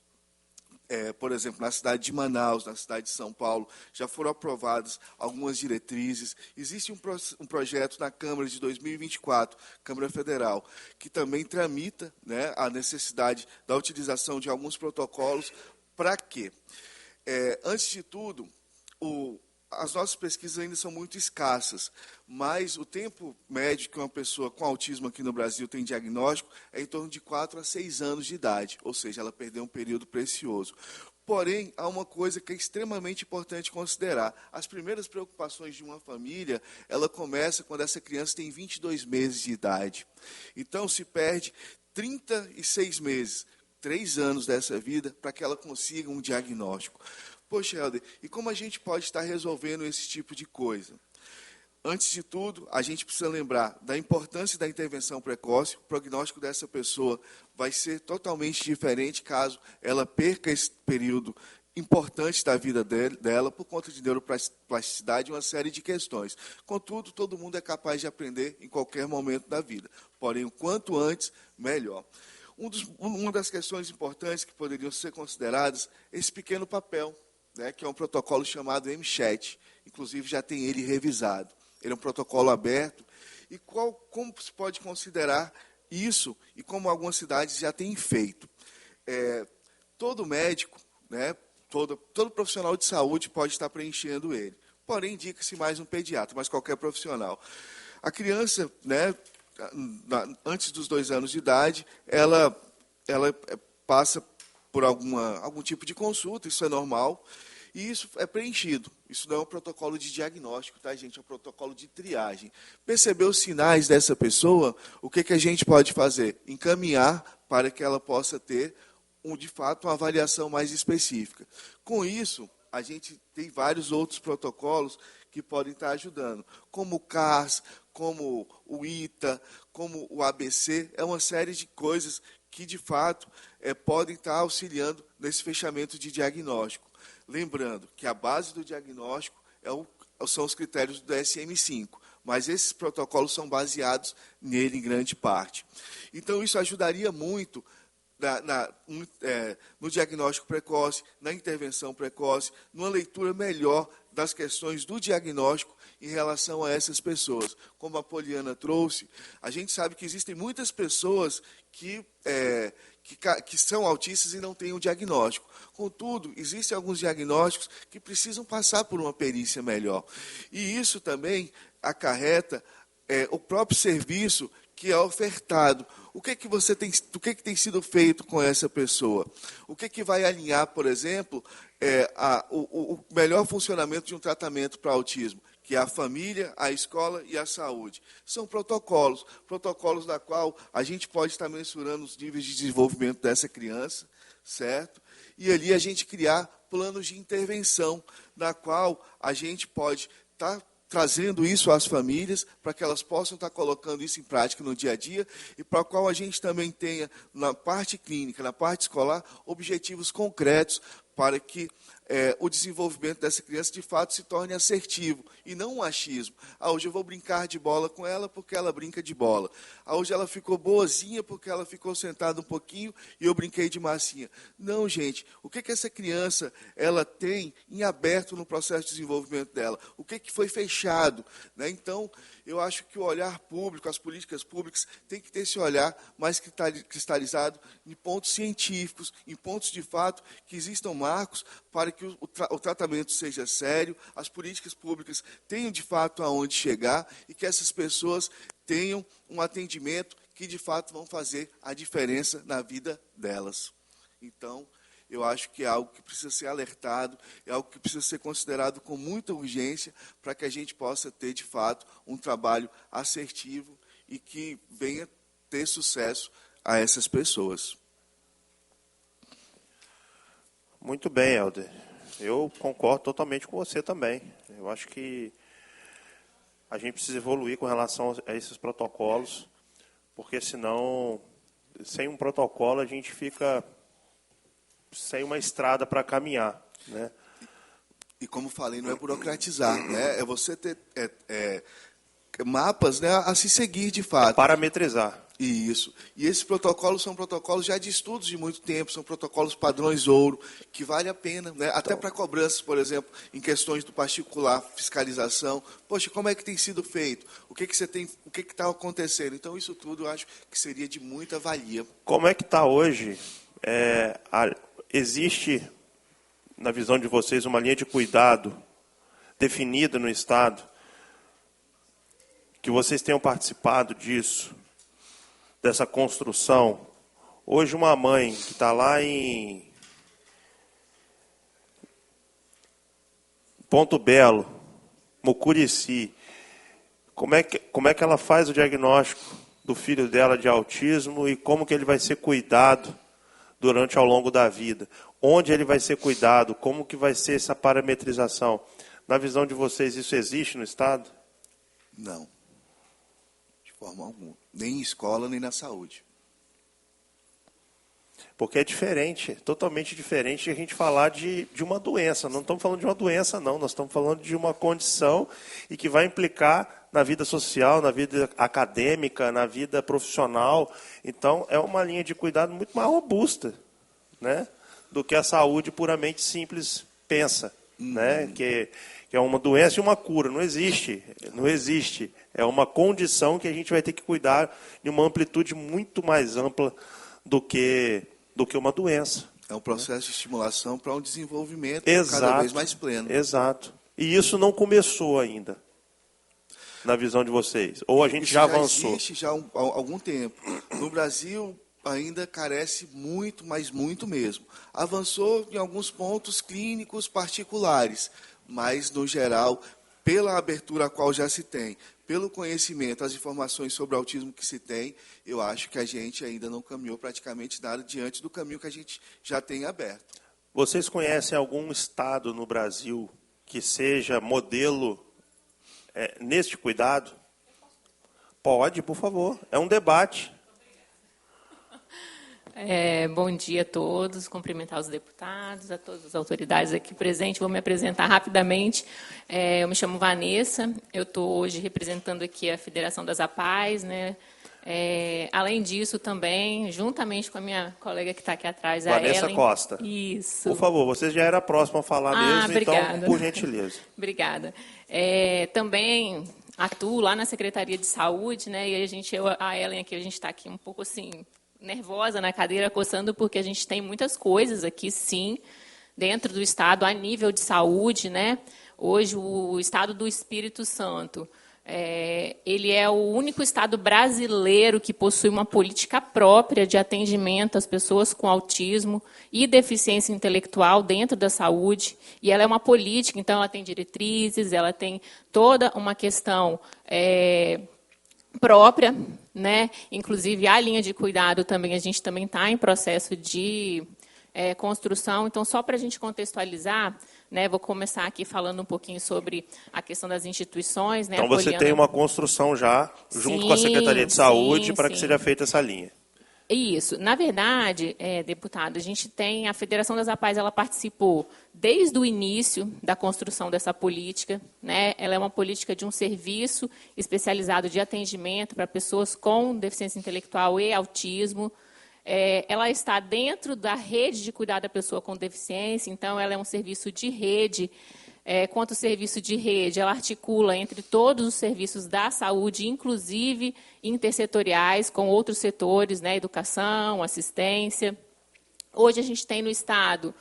Por exemplo, na cidade de Manaus, na cidade de São Paulo, já foram aprovadas algumas diretrizes. Existe um projeto na Câmara de 2024, Câmara Federal, que também tramita, né, a necessidade da utilização de alguns protocolos. Para quê? Antes de tudo, as nossas pesquisas ainda são muito escassas, mas o tempo médio que uma pessoa com autismo aqui no Brasil tem diagnóstico é em torno de 4 a 6 anos de idade, ou seja, ela perdeu um período precioso. Porém, há uma coisa que é extremamente importante considerar. As primeiras preocupações de uma família, ela começa quando essa criança tem 22 meses de idade. Então, se perde 36 meses, 3 anos dessa vida, para que ela consiga um diagnóstico. Poxa, Helder, e como a gente pode estar resolvendo esse tipo de coisa? Antes de tudo, a gente precisa lembrar da importância da intervenção precoce. O prognóstico dessa pessoa vai ser totalmente diferente caso ela perca esse período importante da vida dela por conta de neuroplasticidade e uma série de questões. Contudo, todo mundo é capaz de aprender em qualquer momento da vida. Porém, o quanto antes, melhor. Uma das questões importantes que poderiam ser consideradas é esse pequeno papel, né, que é um protocolo chamado MChat. Inclusive, já tem ele revisado. Ele é um protocolo aberto. E como se pode considerar isso e como algumas cidades já têm feito? Todo médico, né, todo profissional de saúde pode estar preenchendo ele. Porém, indica-se mais um pediatra, mas qualquer profissional. A criança, né, antes dos 2 anos de idade, ela passa por algum tipo de consulta, isso é normal. E isso é preenchido. Isso não é um protocolo de diagnóstico, tá, gente? É um protocolo de triagem. Perceber os sinais dessa pessoa, o que a gente pode fazer? Encaminhar para que ela possa ter, de fato, uma avaliação mais específica. Com isso, a gente tem vários outros protocolos que podem estar ajudando, como o CARS, como o ITA, como o ABC. É uma série de coisas que, de fato, podem estar auxiliando nesse fechamento de diagnóstico. Lembrando que a base do diagnóstico são os critérios do DSM-5, mas esses protocolos são baseados nele em grande parte. Então, isso ajudaria muito no diagnóstico precoce, na intervenção precoce, numa leitura melhor das questões do diagnóstico em relação a essas pessoas. Como a Poliana trouxe, a gente sabe que existem muitas pessoas que são autistas e não têm um diagnóstico. Contudo, existem alguns diagnósticos que precisam passar por uma perícia melhor. E isso também acarreta o próprio serviço que é ofertado. O que tem sido feito com essa pessoa? O que vai alinhar, por exemplo, o melhor funcionamento de um tratamento para autismo? Que é a família, a escola e a saúde. São protocolos da qual a gente pode estar mensurando os níveis de desenvolvimento dessa criança, certo? E ali a gente criar planos de intervenção, na qual a gente pode estar trazendo isso às famílias, para que elas possam estar colocando isso em prática no dia a dia, e para o qual a gente também tenha, na parte clínica, na parte escolar, objetivos concretos para que o desenvolvimento dessa criança, de fato, se torne assertivo, e não um achismo. Hoje eu vou brincar de bola com ela porque ela brinca de bola. Hoje ela ficou boazinha porque ela ficou sentada um pouquinho e eu brinquei de massinha. Não, gente. O que essa criança ela tem em aberto no processo de desenvolvimento dela? O que foi fechado? Né? Então, eu acho que o olhar público, as políticas públicas, tem que ter esse olhar mais cristalizado em pontos científicos, em pontos, de fato, que existam marcos para que o tratamento seja sério, as políticas públicas tenham, de fato, aonde chegar e que essas pessoas tenham um atendimento que, de fato, vão fazer a diferença na vida delas. Então, eu acho que é algo que precisa ser alertado, é algo que precisa ser considerado com muita urgência para que a gente possa ter, de fato, um trabalho assertivo e que venha ter sucesso a essas pessoas. Muito bem, Helder. Eu concordo totalmente com você também. Eu acho que a gente precisa evoluir com relação a esses protocolos, porque senão, sem um protocolo, a gente fica sem uma estrada para caminhar, né? E como falei, não é burocratizar, né? É você ter mapas, né, a se seguir de fato. Parametrizar. Isso. E esses protocolos são protocolos já de estudos de muito tempo, são protocolos padrões ouro, que vale a pena, né? Até para cobranças, por exemplo, em questões do particular, fiscalização. Poxa, como é que tem sido feito? O que está acontecendo? Então, isso tudo eu acho que seria de muita valia. Como é que está hoje? Existe, na visão de vocês, uma linha de cuidado definida no Estado, que vocês tenham participado disso, dessa construção. Hoje uma mãe que está lá em Ponto Belo, Mucurici, como é que ela faz o diagnóstico do filho dela de autismo e como que ele vai ser cuidado durante ao longo da vida? Onde ele vai ser cuidado? Como que vai ser essa parametrização? Na visão de vocês, isso existe no Estado? Não. De forma alguma. Nem em escola, nem na saúde. Porque é diferente, totalmente diferente de a gente falar de uma doença. Não estamos falando de uma doença, não. Nós estamos falando de uma condição e que vai implicar na vida social, na vida acadêmica, na vida profissional. Então, é uma linha de cuidado muito mais robusta, né, do que a saúde puramente simples pensa. Né, que é uma doença e uma cura. Não existe. Não existe. É uma condição que a gente vai ter que cuidar de uma amplitude muito mais ampla do que uma doença. É um processo de estimulação para um desenvolvimento Exato, cada vez mais pleno. Exato. E isso não começou ainda, na visão de vocês? Ou a gente isso já avançou? Existe já há algum tempo. No Brasil, ainda carece muito, mas muito mesmo. Avançou em alguns pontos clínicos particulares, mas, no geral, pela abertura a qual já se tem, pelo conhecimento, as informações sobre autismo que se tem, eu acho que a gente ainda não caminhou praticamente nada diante do caminho que a gente já tem aberto. Vocês conhecem algum estado no Brasil que seja modelo neste cuidado? Pode, por favor. É um debate. Bom dia a todos, cumprimentar os deputados, a todas as autoridades aqui presentes. Vou me apresentar rapidamente. Eu me chamo Vanessa, eu estou hoje representando aqui a Federação das APAES, né? Além disso, também, juntamente com a minha colega que está aqui atrás, a Vanessa Ellen. Costa. Isso. Por favor, você já era a próxima a falar mesmo, obrigada. Então, por gentileza. Obrigada. Também atuo lá na Secretaria de Saúde, né? E a Ellen aqui, a gente está aqui um pouco assim, nervosa na cadeira, coçando, porque a gente tem muitas coisas aqui, sim, dentro do Estado, a nível de saúde, né? Hoje, o Estado do Espírito Santo, ele é o único Estado brasileiro que possui uma política própria de atendimento às pessoas com autismo e deficiência intelectual dentro da saúde, e ela é uma política, então ela tem diretrizes, ela tem toda uma questão própria, né? Inclusive a linha de cuidado também, a gente também está em processo de construção. Então, só para a gente contextualizar, né, vou começar aqui falando um pouquinho sobre a questão das instituições. Né, então, você tem uma construção já, junto com a Secretaria de Saúde, para que seja feita essa linha. Isso. Na verdade, deputado, a gente tem, a Federação das APAES, ela participou desde o início da construção dessa política, né? Ela é uma política de um serviço especializado de atendimento para pessoas com deficiência intelectual e autismo. Ela está dentro da rede de cuidar da pessoa com deficiência, então ela é um serviço de rede. Quanto serviço de rede, ela articula entre todos os serviços da saúde, inclusive intersetoriais, com outros setores, né, educação, assistência. Hoje a gente tem no Estado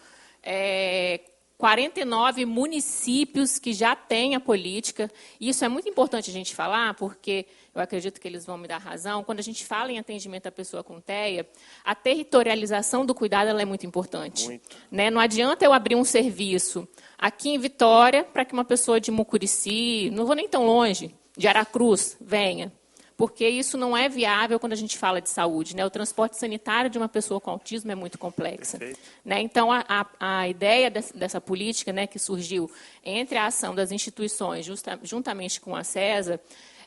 49 municípios que já têm a política. E isso é muito importante a gente falar, porque eu acredito que eles vão me dar razão. Quando a gente fala em atendimento à pessoa com TEA, a territorialização do cuidado ela é muito importante. Muito. Né? Não adianta eu abrir um serviço aqui em Vitória para que uma pessoa de Mucurici, não vou nem tão longe, de Aracruz, venha. Porque isso não é viável quando a gente fala de saúde. Né? O transporte sanitário de uma pessoa com autismo é muito complexo. Né? Então, a ideia dessa política, né, que surgiu entre a ação das instituições, juntamente com a CESA,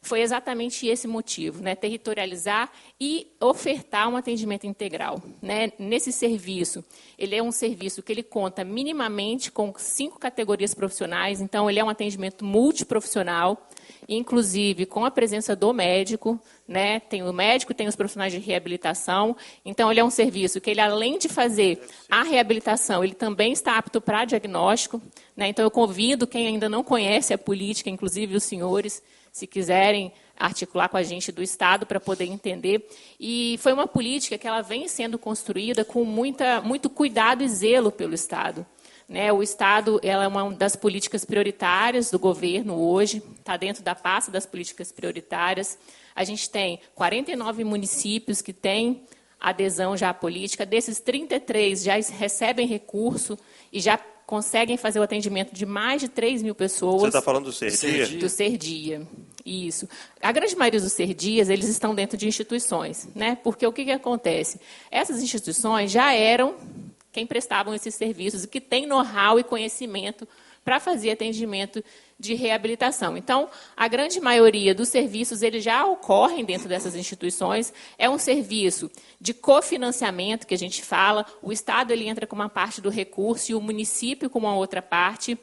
foi exatamente esse motivo, né? Territorializar e ofertar um atendimento integral. Né? Nesse serviço, ele é um serviço que ele conta minimamente com 5 categorias profissionais, então ele é um atendimento multiprofissional, inclusive com a presença do médico, né? Tem o médico, tem os profissionais de reabilitação, então ele é um serviço que ele, além de fazer a reabilitação, ele também está apto para diagnóstico, né? Então eu convido quem ainda não conhece a política, inclusive os senhores, se quiserem articular com a gente do Estado para poder entender. E foi uma política que ela vem sendo construída com muito cuidado e zelo pelo Estado. né? O Estado ela é uma das políticas prioritárias do governo hoje, está dentro da pasta das políticas prioritárias. A gente tem 49 municípios que têm adesão já à política. Desses, 33 já recebem recurso e já conseguem fazer o atendimento de mais de 3 mil pessoas. Você está falando do Serdia? Do Serdia, isso. A grande maioria dos Serdias, eles estão dentro de instituições, né? Porque o que acontece? Essas instituições já eram quem prestavam esses serviços e que tem know-how e conhecimento para fazer atendimento de reabilitação. Então, a grande maioria dos serviços eles já ocorrem dentro dessas instituições. É um serviço de cofinanciamento, que a gente fala. O Estado ele entra com uma parte do recurso e o município com uma outra parte.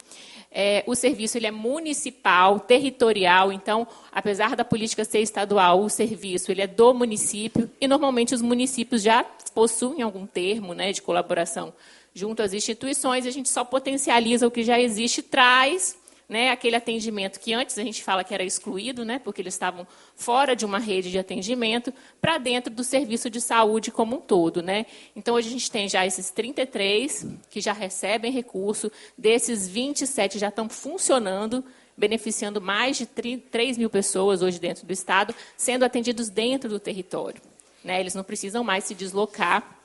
O serviço ele é municipal, territorial. Então, apesar da política ser estadual, o serviço ele é do município. E, normalmente, os municípios já possuem algum termo, né, de colaboração junto às instituições. E a gente só potencializa o que já existe e traz, né, aquele atendimento que antes a gente fala que era excluído, né, porque eles estavam fora de uma rede de atendimento, para dentro do serviço de saúde como um todo, né? Então, hoje a gente tem já esses 33 que já recebem recurso, desses 27 já estão funcionando, beneficiando mais de 3 mil pessoas hoje dentro do Estado, sendo atendidos dentro do território, né? Eles não precisam mais se deslocar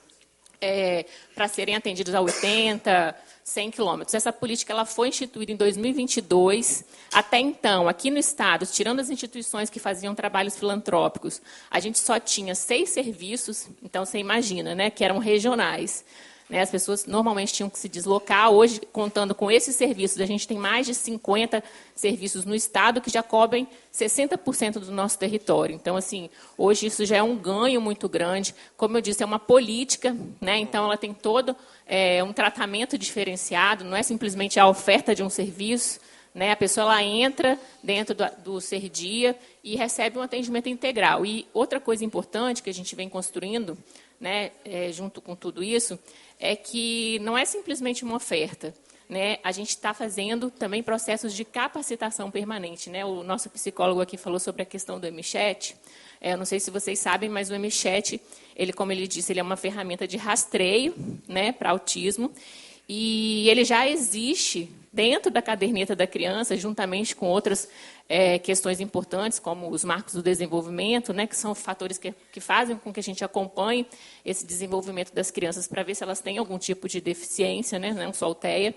para serem atendidos a 80, 100 quilômetros. Essa política ela foi instituída em 2022. Até então, aqui no Estado, tirando as instituições que faziam trabalhos filantrópicos, a gente só tinha 6 serviços, então você imagina, né, que eram regionais. Né, as pessoas normalmente tinham que se deslocar. Hoje, contando com esses serviços, a gente tem mais de 50 serviços no Estado que já cobrem 60% do nosso território. Então, assim, hoje isso já é um ganho muito grande. Como eu disse, é uma política, né, então ela tem todo um tratamento diferenciado, não é simplesmente a oferta de um serviço. Né, a pessoa ela entra dentro do Serdia e recebe um atendimento integral. E outra coisa importante que a gente vem construindo, né, junto com tudo isso, é que não é simplesmente uma oferta. Né, a gente está fazendo também processos de capacitação permanente. Né? O nosso psicólogo aqui falou sobre a questão do MChat. Eu não sei se vocês sabem, mas o MChat, ele, como ele disse, ele é uma ferramenta de rastreio, né, para autismo. E ele já existe dentro da caderneta da criança, juntamente com outras questões importantes, como os marcos do desenvolvimento, né, que são fatores que fazem com que a gente acompanhe esse desenvolvimento das crianças para ver se elas têm algum tipo de deficiência, né, não só o TEA.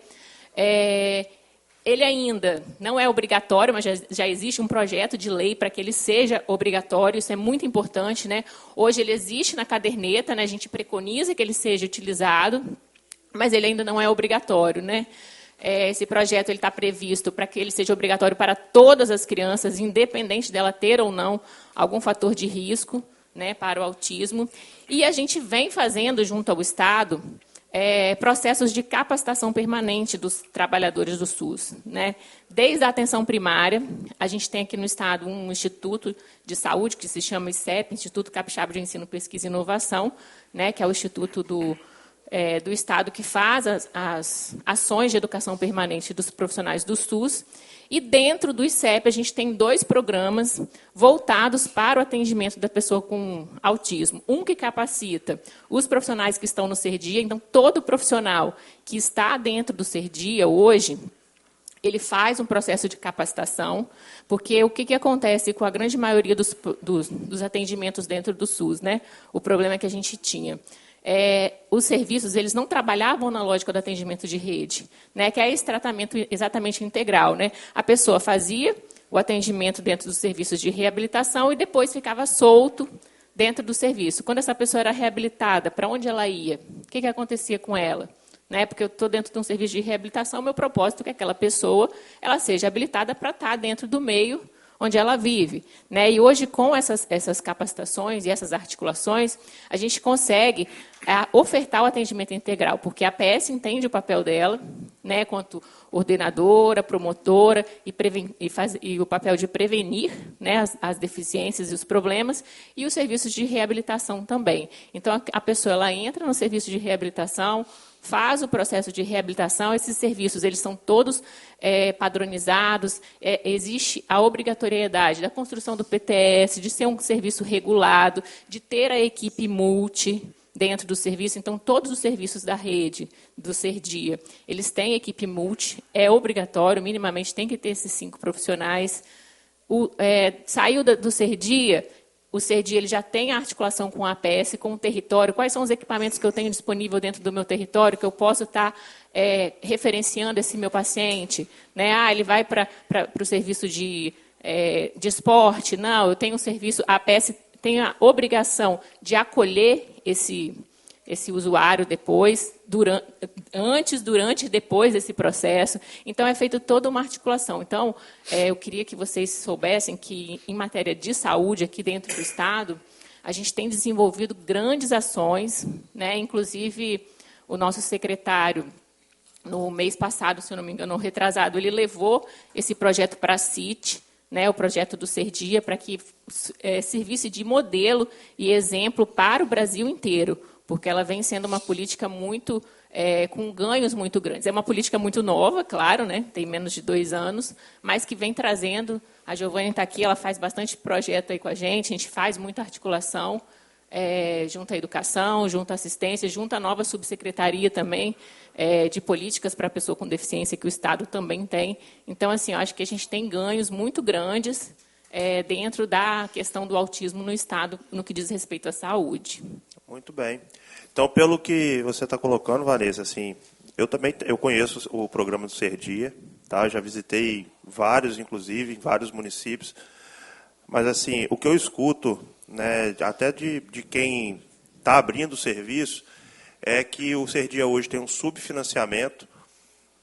Ele ainda não é obrigatório, mas já existe um projeto de lei para que ele seja obrigatório, isso é muito importante. Né? Hoje ele existe na caderneta, né, a gente preconiza que ele seja utilizado, mas ele ainda não é obrigatório. Né? Esse projeto está previsto para que ele seja obrigatório para todas as crianças, independente dela ter ou não algum fator de risco, né, para o autismo. E a gente vem fazendo, junto ao Estado, processos de capacitação permanente dos trabalhadores do SUS. Né? Desde a atenção primária, a gente tem aqui no Estado um instituto de saúde, que se chama ICEP, Instituto Capixaba de Ensino, Pesquisa e Inovação, né, que é o instituto do Estado que faz as ações de educação permanente dos profissionais do SUS. E dentro do ICEP, a gente tem 2 programas voltados para o atendimento da pessoa com autismo. Um que capacita os profissionais que estão no Serdia. Então, todo profissional que está dentro do Serdia hoje, ele faz um processo de capacitação, porque o que acontece com a grande maioria dos atendimentos dentro do SUS? Né? O problema que a gente tinha. Os serviços eles não trabalhavam na lógica do atendimento de rede, né, que é esse tratamento exatamente integral. Né? A pessoa fazia o atendimento dentro dos serviços de reabilitação e depois ficava solto dentro do serviço. Quando essa pessoa era reabilitada, para onde ela ia? O que acontecia com ela? Né? Porque eu estou dentro de um serviço de reabilitação, meu propósito é que aquela pessoa ela seja habilitada para estar dentro do meio onde ela vive. Né? E hoje, com essas capacitações e essas articulações, a gente consegue ofertar o atendimento integral, porque a APS entende o papel dela, né, quanto ordenadora, promotora, e o papel de prevenir, né, as deficiências e os problemas, e os serviços de reabilitação também. Então, a pessoa ela entra no serviço de reabilitação, faz o processo de reabilitação, esses serviços eles são todos padronizados, existe a obrigatoriedade da construção do PTS, de ser um serviço regulado, de ter a equipe multi, dentro do serviço. Então, todos os serviços da rede, do Serdia, eles têm equipe multi, é obrigatório, minimamente tem que ter esses 5 profissionais. Saiu do Serdia, o Serdia ele já tem a articulação com a APS, com o território. Quais são os equipamentos que eu tenho disponível dentro do meu território, que eu posso estar referenciando esse meu paciente? Né? Ele vai para o serviço de esporte. Não, eu tenho um serviço, a APS tem a obrigação de acolher esse usuário depois, antes, durante e depois desse processo. Então, é feita toda uma articulação. Então, eu queria que vocês soubessem que, em matéria de saúde, aqui dentro do Estado, a gente tem desenvolvido grandes ações, né? Inclusive, o nosso secretário, no mês passado, se eu não me engano, retrasado, ele levou esse projeto para a CIT, né, o projeto do Serdia, para que servisse de modelo e exemplo para o Brasil inteiro, porque ela vem sendo uma política muito com ganhos muito grandes. É uma política muito nova, claro, né, tem menos de 2 anos, mas que vem trazendo. A Giovânia está aqui, ela faz bastante projeto aí com a gente faz muita articulação, junto à educação, junto à assistência, junto à nova subsecretaria também, de políticas para a pessoa com deficiência, que o Estado também tem. Então, assim, eu acho que a gente tem ganhos muito grandes dentro da questão do autismo no Estado, no que diz respeito à saúde. Muito bem. Então, pelo que você está colocando, Vanessa, assim, eu conheço o programa do Serdia, tá? Já visitei vários, inclusive, em vários municípios, mas, assim, o que eu escuto, né, até de quem está abrindo o serviço, é que o Serdia hoje tem um subfinanciamento,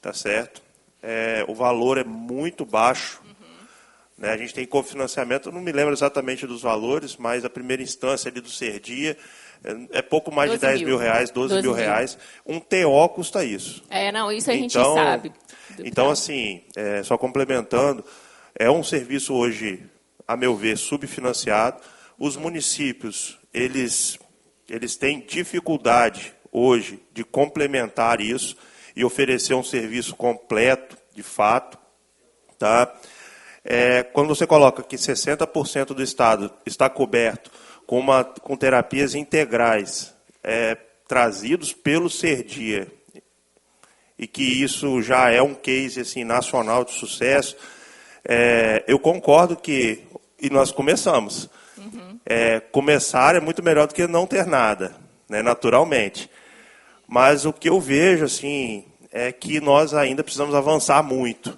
tá certo? O valor é muito baixo. Né? A gente tem cofinanciamento, eu não me lembro exatamente dos valores, mas a primeira instância ali do Serdia é pouco mais de 10 mil reais, 12 mil reais. Um TO custa isso. Não, isso a gente sabe. Então, assim, só complementando, é um serviço hoje, a meu ver, subfinanciado. Os municípios, eles têm dificuldade hoje de complementar isso e oferecer um serviço completo, de fato. Tá? Quando você coloca que 60% do Estado está coberto com terapias integrais trazidos pelo Serdia, e que isso já é um case assim, nacional de sucesso, eu concordo que, e nós começamos, começar é muito melhor do que não ter nada, né, naturalmente. Mas o que eu vejo assim, é que nós ainda precisamos avançar muito,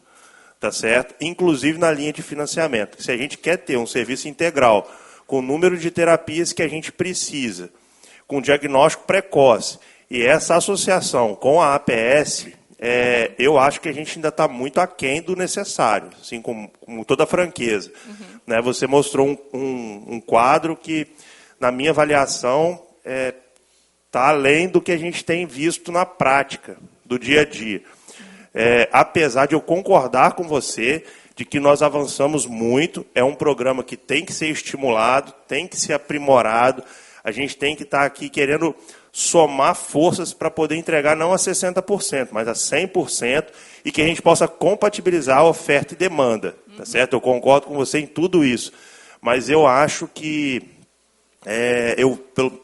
tá certo? Inclusive na linha de financiamento. Se a gente quer ter um serviço integral, com o número de terapias que a gente precisa, com diagnóstico precoce, e essa associação com a APS, eu acho que a gente ainda está muito aquém do necessário, assim, com toda a franqueza. Né? Você mostrou um quadro que, na minha avaliação, está além do que a gente tem visto na prática, do dia a dia. Apesar de eu concordar com você de que nós avançamos muito, é um programa que tem que ser estimulado, tem que ser aprimorado, a gente tem que estar aqui querendo somar forças para poder entregar não a 60%, mas a 100%, e que a gente possa compatibilizar a oferta e demanda. Tá certo? Eu concordo com você em tudo isso, mas eu acho que,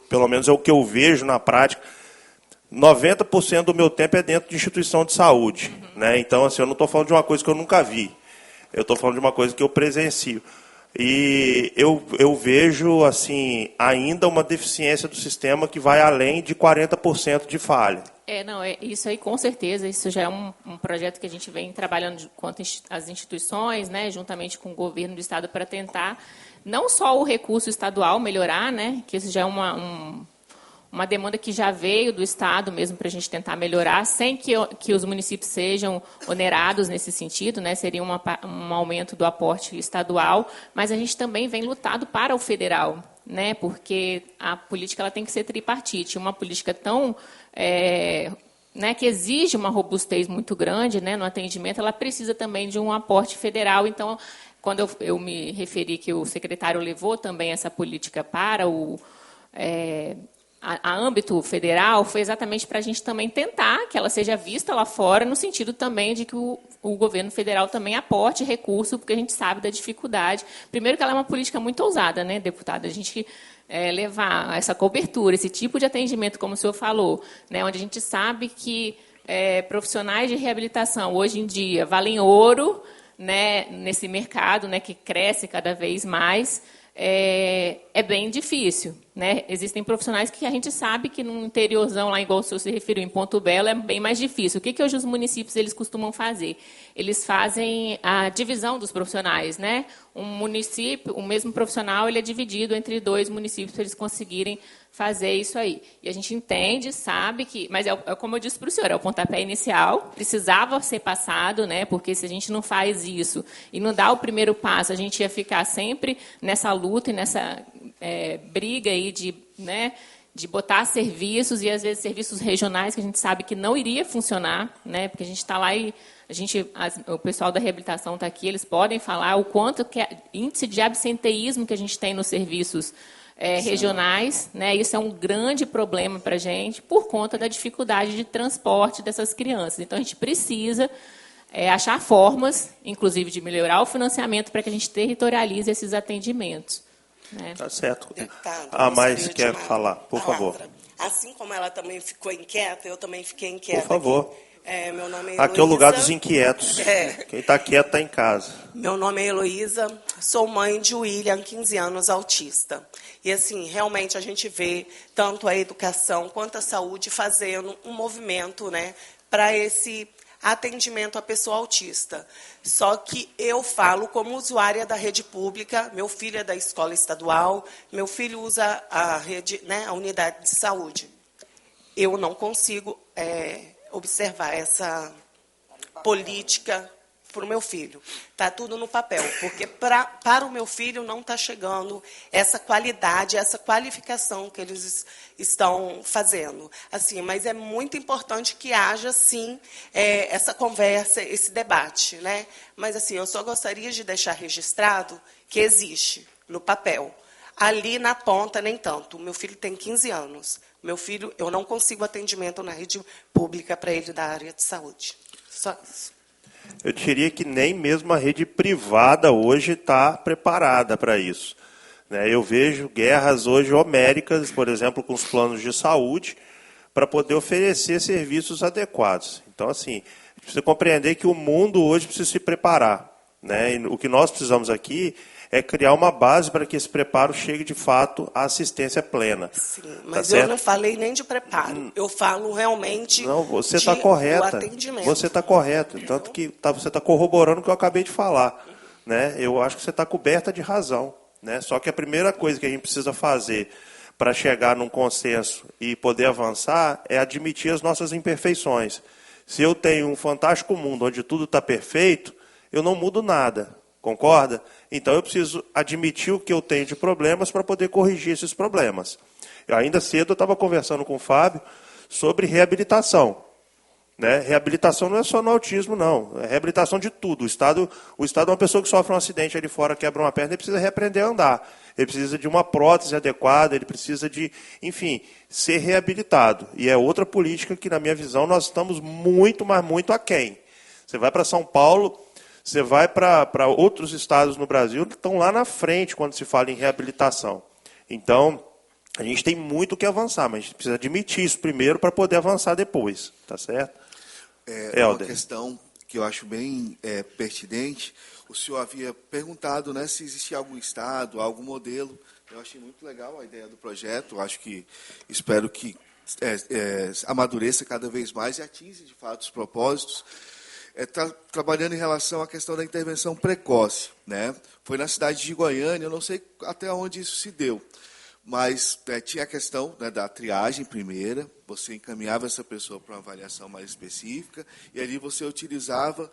pelo menos é o que eu vejo na prática, 90% do meu tempo é dentro de instituição de saúde. Né? Então, assim, eu não estou falando de uma coisa que eu nunca vi. Eu estou falando de uma coisa que eu presencio. E eu vejo, assim, ainda uma deficiência do sistema que vai além de 40% de falha. Isso aí com certeza, isso já é um projeto que a gente vem trabalhando quanto às instituições, né, juntamente com o governo do Estado, para tentar não só o recurso estadual melhorar, né, que isso já é uma demanda que já veio do Estado mesmo para a gente tentar melhorar, sem que os municípios sejam onerados nesse sentido, né? Seria um aumento do aporte estadual, mas a gente também vem lutado para o federal, né? Porque a política ela tem que ser tripartite, uma política tão né, que exige uma robustez muito grande, né, no atendimento, ela precisa também de um aporte federal. Então, quando eu me referi que o secretário levou também essa política para a âmbito federal foi exatamente para a gente também tentar que ela seja vista lá fora, no sentido também de que o governo federal também aporte recurso, porque a gente sabe da dificuldade. Primeiro que ela é uma política muito ousada, né, deputada? A gente levar essa cobertura, esse tipo de atendimento, como o senhor falou, né, onde a gente sabe que profissionais de reabilitação, hoje em dia, valem ouro, né, nesse mercado, né, que cresce cada vez mais, é bem difícil, né? Existem profissionais que a gente sabe que no interiorzão, lá igual o senhor se referiu, em Ponto Belo, é bem mais difícil. O que hoje os municípios eles costumam fazer? Eles fazem a divisão dos profissionais, né? Um município, o mesmo profissional, ele é dividido entre 2 municípios para eles conseguirem fazer isso aí. E a gente entende, sabe que... Mas como eu disse para o senhor, é o pontapé inicial, precisava ser passado, né? Porque se a gente não faz isso e não dá o primeiro passo, a gente ia ficar sempre nessa luta e nessa briga aí de botar serviços, e às vezes serviços regionais que a gente sabe que não iria funcionar, né? Porque a gente está lá e o pessoal da reabilitação está aqui, eles podem falar o quanto que índice de absenteísmo que a gente tem nos serviços regionais, né? Isso é um grande problema para a gente por conta da dificuldade de transporte dessas crianças. Então, a gente precisa achar formas, inclusive, de melhorar o financiamento para que a gente territorialize esses atendimentos. Né? Tá certo. Deputado, A mais quer falar, por favor. Assim como ela também ficou inquieta, eu também fiquei inquieta. Por favor. Aqui. Meu nome é Aqui é o lugar dos inquietos. Quem está quieto está em casa. Meu nome é Heloísa, sou mãe de William, 15 anos, autista. E, assim, realmente a gente vê tanto a educação quanto a saúde fazendo um movimento, né, para esse atendimento à pessoa autista. Só que eu falo como usuária da rede pública, meu filho é da escola estadual, meu filho usa a rede, né, a unidade de saúde. Eu não consigo observar essa política para o meu filho. Está tudo no papel, porque para o meu filho não está chegando essa qualidade, essa qualificação que eles estão fazendo. Assim, mas é muito importante que haja, sim, essa conversa, esse debate. Né? Mas assim, eu só gostaria de deixar registrado que existe no papel. Ali na ponta, nem tanto. O meu filho tem 15 anos. Meu filho, eu não consigo atendimento na rede pública para ele da área de saúde. Só isso. Eu diria que nem mesmo a rede privada hoje está preparada para isso. Eu vejo guerras hoje homéricas, por exemplo, com os planos de saúde, para poder oferecer serviços adequados. Então, assim, a gente precisa compreender que o mundo hoje precisa se preparar. E o que nós precisamos aqui é criar uma base para que esse preparo chegue, de fato, à assistência plena. Sim, mas eu não falei nem de preparo. Eu falo realmente você está correta. Atendimento. Você está correta. Tanto que você está corroborando o que eu acabei de falar. Eu acho que você está coberta de razão. Só que a primeira coisa que a gente precisa fazer para chegar num consenso e poder avançar é admitir as nossas imperfeições. Se eu tenho um fantástico mundo onde tudo está perfeito, eu não mudo nada. Concorda? Então, eu preciso admitir o que eu tenho de problemas para poder corrigir esses problemas. Ainda cedo, eu estava conversando com o Fábio sobre reabilitação. Reabilitação não é só no autismo, não. É reabilitação de tudo. O Estado é uma pessoa que sofre um acidente ali fora, quebra uma perna, ele precisa reaprender a andar. Ele precisa de uma prótese adequada, ele precisa de, enfim, ser reabilitado. E é outra política que, na minha visão, nós estamos muito, mas muito aquém. Você vai para São Paulo... Você vai para outros estados no Brasil que estão lá na frente quando se fala em reabilitação. Então, a gente tem muito o que avançar, mas a gente precisa admitir isso primeiro para poder avançar depois. Tá certo? É uma questão que eu acho bem pertinente. O senhor havia perguntado, se existia algum estado, algum modelo. Eu achei muito legal a ideia do projeto. Espero que amadureça cada vez mais e atinja, de fato, os propósitos. Está trabalhando em relação à questão da intervenção precoce. Foi na cidade de Goiânia, eu não sei até onde isso se deu, mas tinha a questão da triagem primeira, você encaminhava essa pessoa para uma avaliação mais específica, e ali você utilizava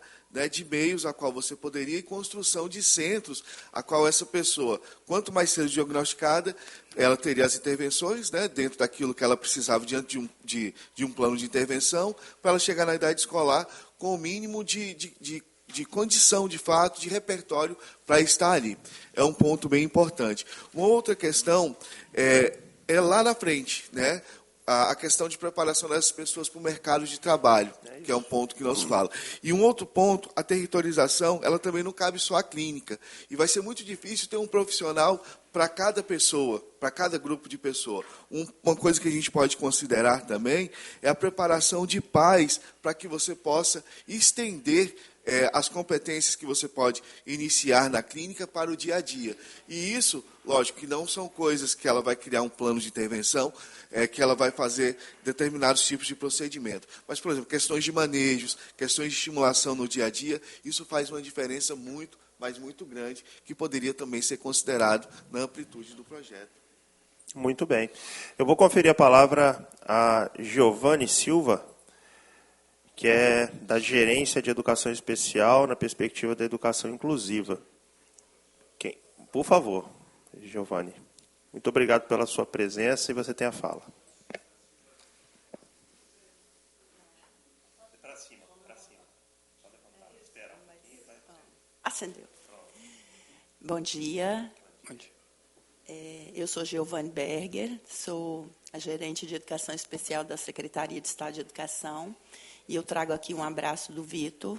de meios a qual você poderia, e construção de centros a qual essa pessoa, quanto mais cedo diagnosticada, ela teria as intervenções dentro daquilo que ela precisava diante de um plano de intervenção, para ela chegar na idade escolar com o mínimo de condição, de fato, de repertório para estar ali. É um ponto bem importante. Uma outra questão é lá na frente, né? A questão de preparação dessas pessoas para o mercado de trabalho, que é um ponto que nós falamos. E um outro ponto, a territorialização, ela também não cabe só à clínica. E vai ser muito difícil ter um profissional para cada pessoa, para cada grupo de pessoa. Uma coisa que a gente pode considerar também é a preparação de pais para que você possa estender as competências que você pode iniciar na clínica para o dia a dia. E isso, lógico, que não são coisas que ela vai criar um plano de intervenção, que ela vai fazer determinados tipos de procedimento. Mas, por exemplo, questões de manejos, questões de estimulação no dia a dia, isso faz uma diferença muito, mas muito grande, que poderia também ser considerado na amplitude do projeto. Muito bem. Eu vou conferir a palavra a Giovanni Silva, que é da Gerência de Educação Especial na perspectiva da educação inclusiva. Por favor, Giovanni. Muito obrigado pela sua presença e você tem a fala. Acendeu. Bom dia. Eu sou Giovanni Berger, sou a gerente de Educação Especial da Secretaria de Estado de Educação. E eu trago aqui um abraço do Vitor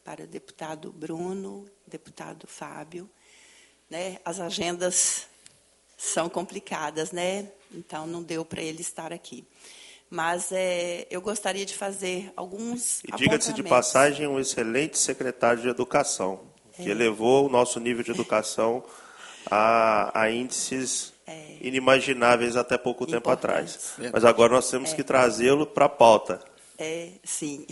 para o deputado Bruno, deputado Fábio. Né? As agendas são complicadas, né? Então não deu para ele estar aqui. Mas eu gostaria de fazer alguns apontamentos. E diga-se de passagem, um excelente secretário de Educação, que elevou o nosso nível de educação a índices inimagináveis até pouco tempo atrás. Mas agora nós temos que trazê-lo para a pauta. Sim.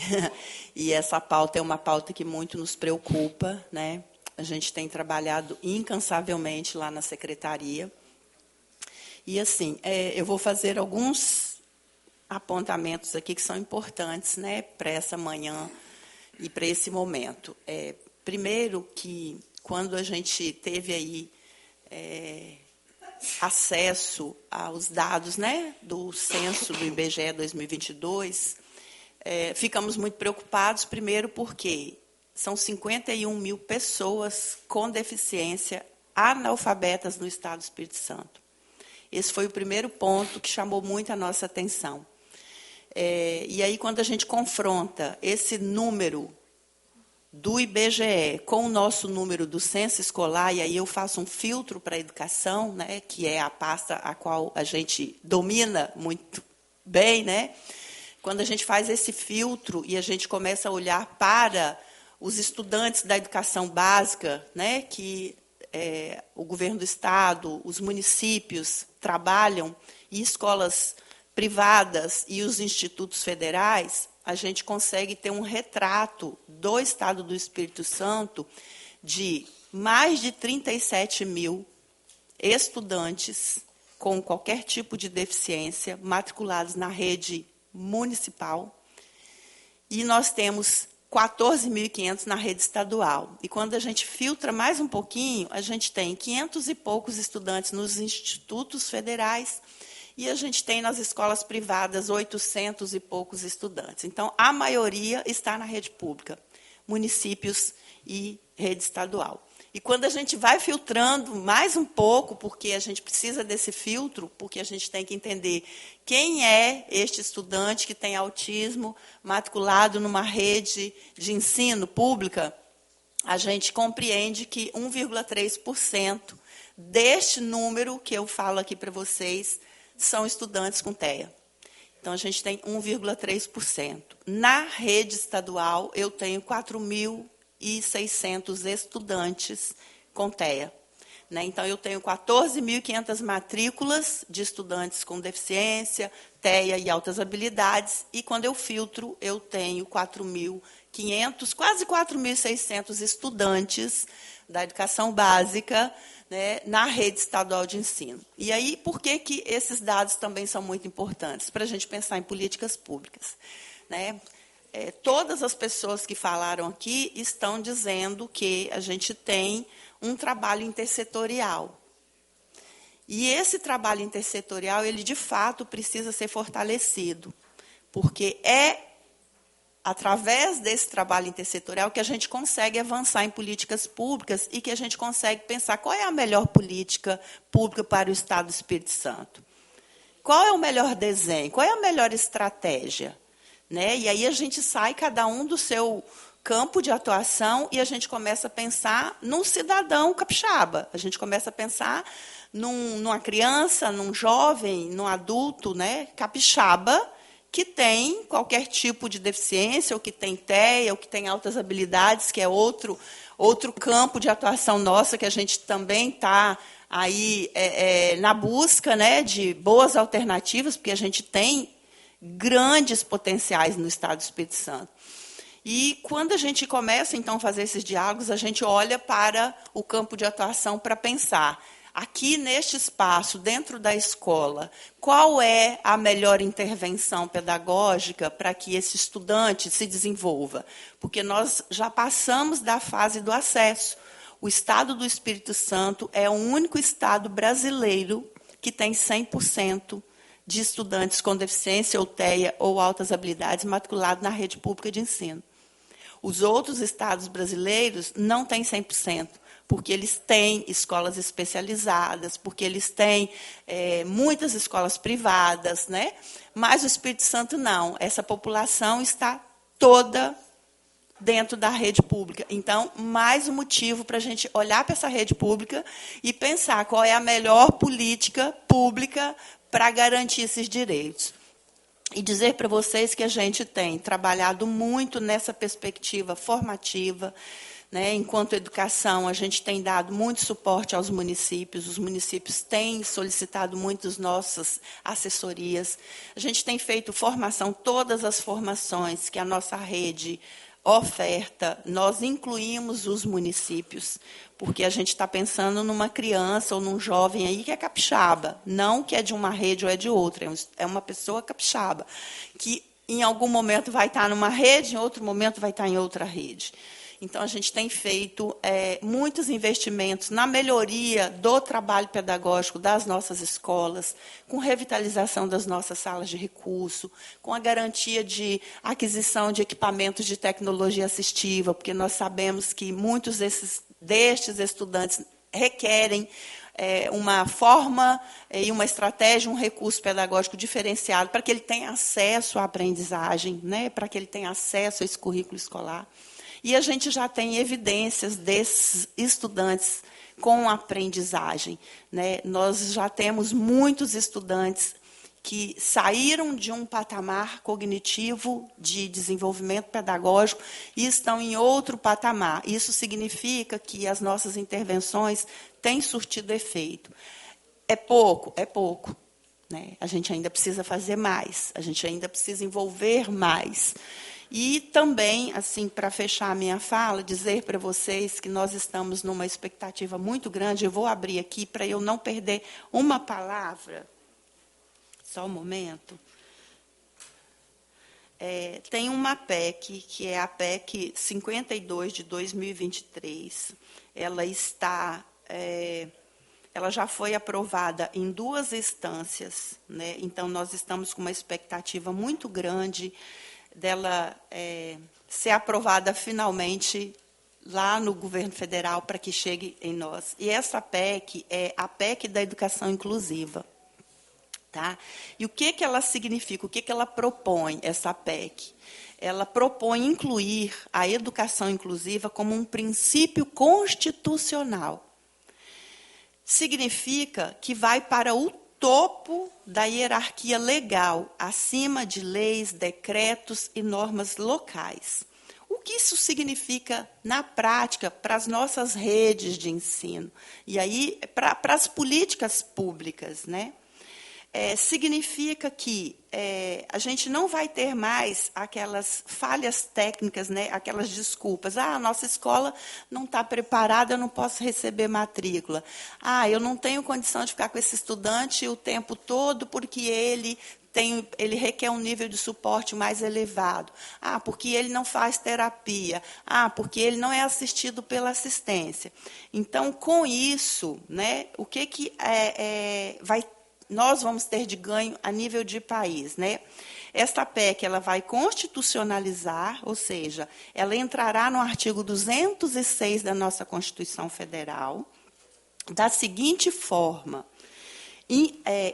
E essa pauta é uma pauta que muito nos preocupa, né? A gente tem trabalhado incansavelmente lá na secretaria. E, assim, eu vou fazer alguns apontamentos aqui que são importantes, né, para essa manhã e para esse momento. Primeiro que, quando a gente teve aí acesso aos dados, né, do censo do IBGE 2022, ficamos muito preocupados, primeiro porque são 51 mil pessoas com deficiência analfabetas no Estado do Espírito Santo. Esse foi o primeiro ponto que chamou muito a nossa atenção. E aí, quando a gente confronta esse número do IBGE com o nosso número do censo escolar, e aí eu faço um filtro para a educação, né, que é a pasta a qual a gente domina muito bem, né? Quando a gente faz esse filtro e a gente começa a olhar para os estudantes da educação básica, né, que o governo do Estado, os municípios trabalham, e escolas privadas e os institutos federais, a gente consegue ter um retrato do Estado do Espírito Santo de mais de 37 mil estudantes com qualquer tipo de deficiência matriculados na rede municipal, e nós temos 14.500 na rede estadual. E quando a gente filtra mais um pouquinho, a gente tem 500 e poucos estudantes nos institutos federais e a gente tem nas escolas privadas 800 e poucos estudantes. Então, a maioria está na rede pública, municípios e rede estadual. E quando a gente vai filtrando mais um pouco, porque a gente precisa desse filtro, porque a gente tem que entender quem é este estudante que tem autismo matriculado numa rede de ensino pública, a gente compreende que 1,3% deste número que eu falo aqui para vocês são estudantes com TEA. Então, a gente tem 1,3%. Na rede estadual, eu tenho 4.600 estudantes com TEA. Né? Então, eu tenho 14.500 matrículas de estudantes com deficiência, TEA e altas habilidades, e quando eu filtro, eu tenho 4.500, quase 4.600 estudantes da educação básica, né, na rede estadual de ensino. E aí, por que esses dados também são muito importantes? Para a gente pensar em políticas públicas. Né? Todas as pessoas que falaram aqui estão dizendo que a gente tem um trabalho intersetorial. E esse trabalho intersetorial, ele de fato precisa ser fortalecido, porque é através desse trabalho intersetorial que a gente consegue avançar em políticas públicas e que a gente consegue pensar qual é a melhor política pública para o Estado do Espírito Santo. qual é o melhor desenho? Qual é a melhor estratégia? Né? E aí a gente sai, cada um do seu campo de atuação, e a gente começa a pensar num cidadão capixaba. A gente começa a pensar numa criança, num jovem, num adulto, né, capixaba, que tem qualquer tipo de deficiência, ou que tem TEA, ou que tem altas habilidades, que é outro campo de atuação nossa, que a gente também está aí na busca, né, de boas alternativas, porque a gente tem grandes potenciais no Estado do Espírito Santo. E quando a gente começa, então, a fazer esses diálogos, a gente olha para o campo de atuação para pensar, aqui neste espaço, dentro da escola, qual é a melhor intervenção pedagógica para que esse estudante se desenvolva? Porque nós já passamos da fase do acesso. O Estado do Espírito Santo é o único estado brasileiro que tem 100% de estudantes com deficiência ou TEA ou altas habilidades matriculados na rede pública de ensino. Os outros estados brasileiros não têm 100%, porque eles têm escolas especializadas, porque eles têm muitas escolas privadas, né? Mas o Espírito Santo não. Essa população está toda dentro da rede pública. Então, mais um motivo para a gente olhar para essa rede pública e pensar qual é a melhor política pública para garantir esses direitos. E dizer para vocês que a gente tem trabalhado muito nessa perspectiva formativa, né? Enquanto educação, a gente tem dado muito suporte aos municípios, os municípios têm solicitado muito as nossas assessorias, a gente tem feito formação, todas as formações que a nossa rede oferta, nós incluímos os municípios, porque a gente está pensando numa criança ou num jovem aí que é capixaba, não que é de uma rede ou é de outra, é uma pessoa capixaba, que em algum momento vai estar numa rede, em outro momento vai estar em outra rede. Então, a gente tem feito muitos investimentos na melhoria do trabalho pedagógico das nossas escolas, com revitalização das nossas salas de recurso, com a garantia de aquisição de equipamentos de tecnologia assistiva, porque nós sabemos que muitos destes estudantes requerem uma forma e uma estratégia, um recurso pedagógico diferenciado para que ele tenha acesso à aprendizagem, né, para que ele tenha acesso a esse currículo escolar. E a gente já tem evidências desses estudantes com aprendizagem, né? Nós já temos muitos estudantes que saíram de um patamar cognitivo de desenvolvimento pedagógico e estão em outro patamar. Isso significa que as nossas intervenções têm surtido efeito. É pouco? É pouco. Né? A gente ainda precisa fazer mais, a gente ainda precisa envolver mais. E também, assim, para fechar a minha fala, dizer para vocês que nós estamos numa expectativa muito grande. Eu vou abrir aqui para eu não perder uma palavra. Só um momento. Tem uma PEC, que é a PEC 52 de 2023. Ela já foi aprovada em 2 instâncias, né? Então, nós estamos com uma expectativa muito grande dela ser aprovada finalmente lá no governo federal para que chegue em nós. E essa PEC é a PEC da educação inclusiva. Tá? E o que ela significa? O que ela propõe, essa PEC? Ela propõe incluir a educação inclusiva como um princípio constitucional. Significa que vai para o topo da hierarquia legal, acima de leis, decretos e normas locais. O que isso significa na prática para as nossas redes de ensino? E aí, para as políticas públicas, né? Significa que a gente não vai ter mais aquelas falhas técnicas, né, aquelas desculpas. A nossa escola não está preparada, eu não posso receber matrícula. Eu não tenho condição de ficar com esse estudante o tempo todo porque ele requer um nível de suporte mais elevado. Porque ele não faz terapia. Porque ele não é assistido pela assistência. Então, com isso, né, o que nós vamos ter de ganho a nível de país, né? Esta PEC ela vai constitucionalizar, ou seja, ela entrará no artigo 206 da nossa Constituição Federal, da seguinte forma: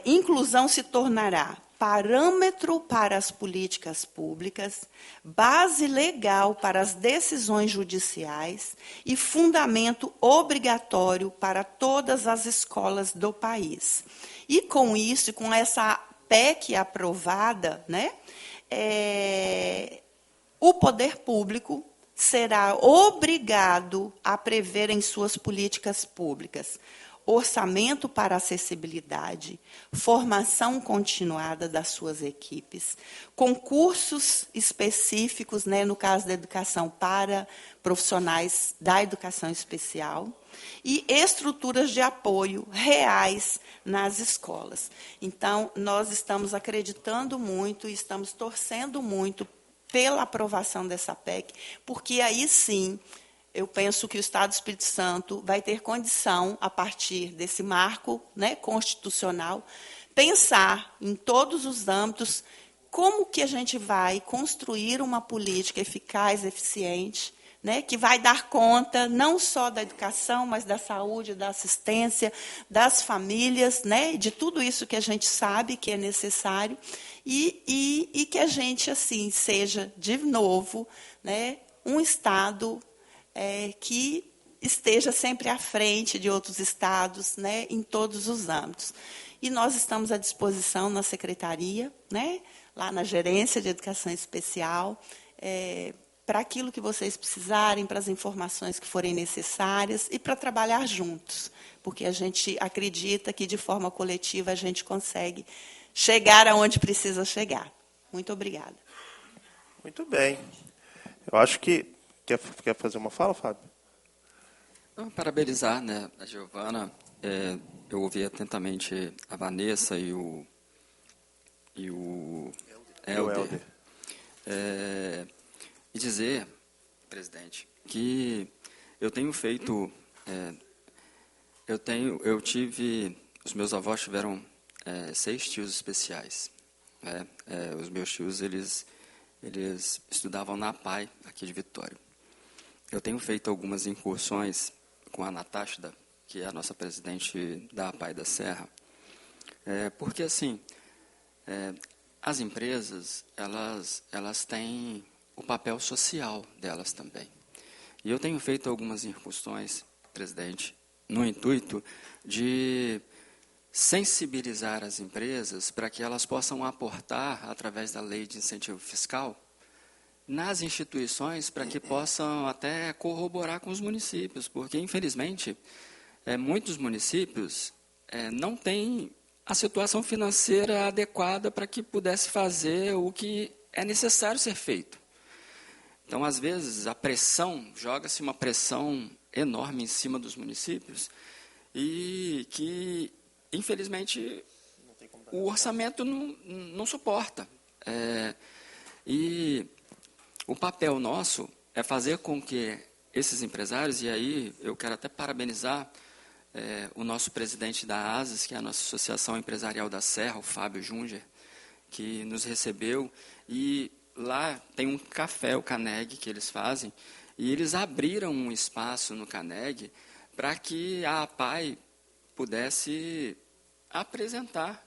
Inclusão se tornará parâmetro para as políticas públicas, base legal para as decisões judiciais e fundamento obrigatório para todas as escolas do país. E com isso, com essa PEC aprovada, né, o poder público será obrigado a prever em suas políticas públicas orçamento para acessibilidade, formação continuada das suas equipes, concursos específicos, né, no caso da educação, para profissionais da educação especial, e estruturas de apoio reais nas escolas. Então, nós estamos acreditando muito e estamos torcendo muito pela aprovação dessa PEC, porque aí sim, eu penso que o Estado do Espírito Santo vai ter condição, a partir desse marco, né, constitucional, pensar em todos os âmbitos como que a gente vai construir uma política eficaz, eficiente, né, que vai dar conta não só da educação, mas da saúde, da assistência, das famílias, né, de tudo isso que a gente sabe que é necessário, e que a gente, assim, seja, de novo, né, um Estado que esteja sempre à frente de outros estados, né, em todos os âmbitos. E nós estamos à disposição na secretaria, né, lá na Gerência de Educação Especial, para aquilo que vocês precisarem, para as informações que forem necessárias e para trabalhar juntos, porque a gente acredita que, de forma coletiva, a gente consegue chegar aonde precisa chegar. Muito obrigada. Muito bem. Eu acho que... Quer fazer uma fala, Fábio? Parabenizar, né, a Giovana. Eu ouvi atentamente a Vanessa e o Helder. E dizer, presidente, que eu tenho feito... Os meus avós tiveram 6 tios especiais. Né? Os meus tios, eles estudavam na APAE, aqui de Vitória. Eu tenho feito algumas incursões com a Natália, que é a nossa presidente da APAE da Serra, porque, assim, as empresas, elas têm o papel social delas também. E eu tenho feito algumas incursões, presidente, no intuito de sensibilizar as empresas para que elas possam aportar, através da lei de incentivo fiscal, nas instituições, para que possam até corroborar com os municípios, porque, infelizmente, muitos municípios não têm a situação financeira adequada para que pudesse fazer o que é necessário ser feito. Então, às vezes, joga-se uma pressão enorme em cima dos municípios e que, infelizmente, o orçamento não suporta. E o papel nosso é fazer com que esses empresários, e aí eu quero até parabenizar o nosso presidente da ASES, que é a nossa Associação Empresarial da Serra, o Fábio Junger, que nos recebeu, e lá tem um café, o Caneg, que eles fazem, e eles abriram um espaço no Caneg para que a APAE pudesse apresentar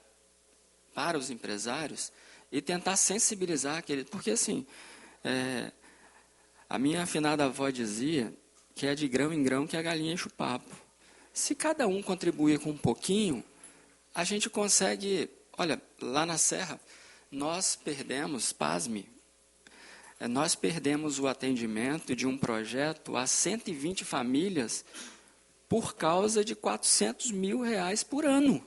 para os empresários e tentar sensibilizar aquele... Porque, assim, a minha afinada avó dizia que é de grão em grão que a galinha enche o papo. Se cada um contribuir com um pouquinho, a gente consegue... Olha, lá na Serra, nós perdemos, pasme, nós perdemos o atendimento de um projeto a 120 famílias por causa de R$400 mil por ano.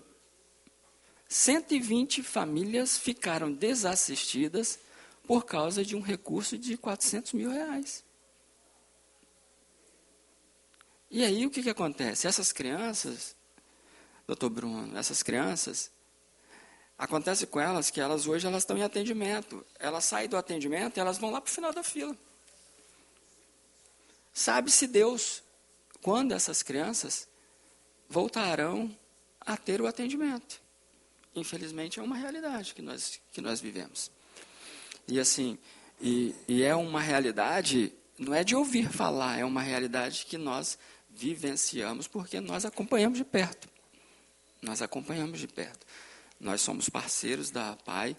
120 famílias ficaram desassistidas por causa de um recurso de R$400 mil. E aí o que acontece? Essas crianças, doutor Bruno, essas crianças, acontece com elas que hoje elas estão em atendimento. Elas saem do atendimento e elas vão lá para o final da fila. Sabe-se Deus quando essas crianças voltarão a ter o atendimento. Infelizmente, é uma realidade que nós vivemos. E assim, e é uma realidade, não é de ouvir falar, é uma realidade que nós vivenciamos porque nós acompanhamos de perto. nós acompanhamos de perto. Nós somos parceiros da APAE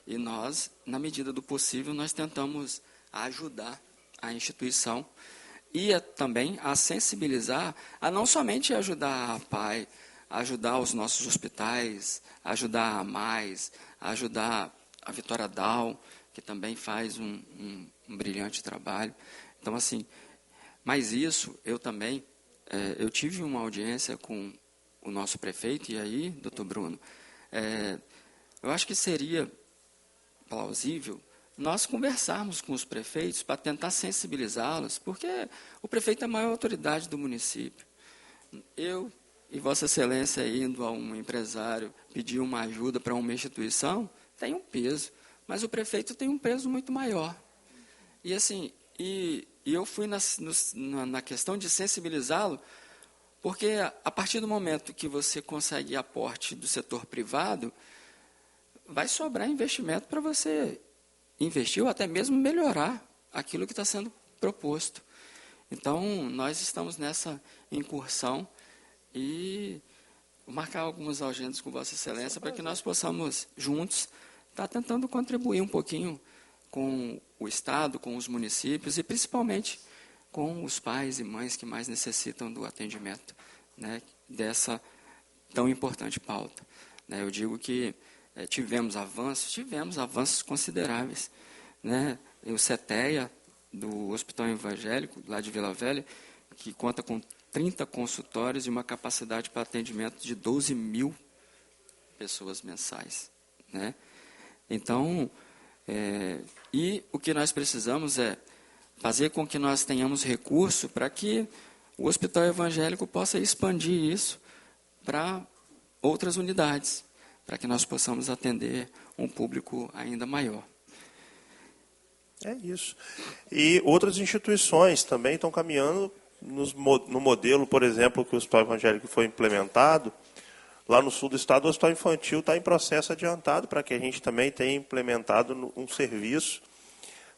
e nós, na medida do possível, nós tentamos ajudar a instituição e também a sensibilizar, a não somente ajudar a APAE, ajudar os nossos hospitais, ajudar a Mais, ajudar a Vitória Down, que também faz um brilhante trabalho. Então, assim, mas isso, eu também, eu tive uma audiência com o nosso prefeito, e aí, doutor Bruno, eu acho que seria plausível nós conversarmos com os prefeitos para tentar sensibilizá-los, porque o prefeito é a maior autoridade do município. Eu e Vossa Excelência indo a um empresário pedir uma ajuda para uma instituição, tem um peso, mas o prefeito tem um peso muito maior. E assim, eu fui na questão de sensibilizá-lo, porque a partir do momento que você consegue aporte do setor privado, vai sobrar investimento para você investir ou até mesmo melhorar aquilo que está sendo proposto. Então, nós estamos nessa incursão e marcar algumas agendas com Vossa Excelência para que nós possamos, juntos, estar tentando contribuir um pouquinho com o Estado, com os municípios e, principalmente, com os pais e mães que mais necessitam do atendimento, né, dessa tão importante pauta. Eu digo que tivemos avanços consideráveis. O CETEA, do Hospital Evangélico, lá de Vila Velha, que conta com 30 consultórios e uma capacidade para atendimento de 12 mil pessoas mensais. Então, e o que nós precisamos é fazer com que nós tenhamos recurso para que o Hospital Evangélico possa expandir isso para outras unidades, para que nós possamos atender um público ainda maior. É isso. E outras instituições também estão caminhando no modelo, por exemplo, que o Hospital Evangélico foi implementado. Lá no sul do estado, o Hospital Infantil está em processo adiantado para que a gente também tenha implementado um serviço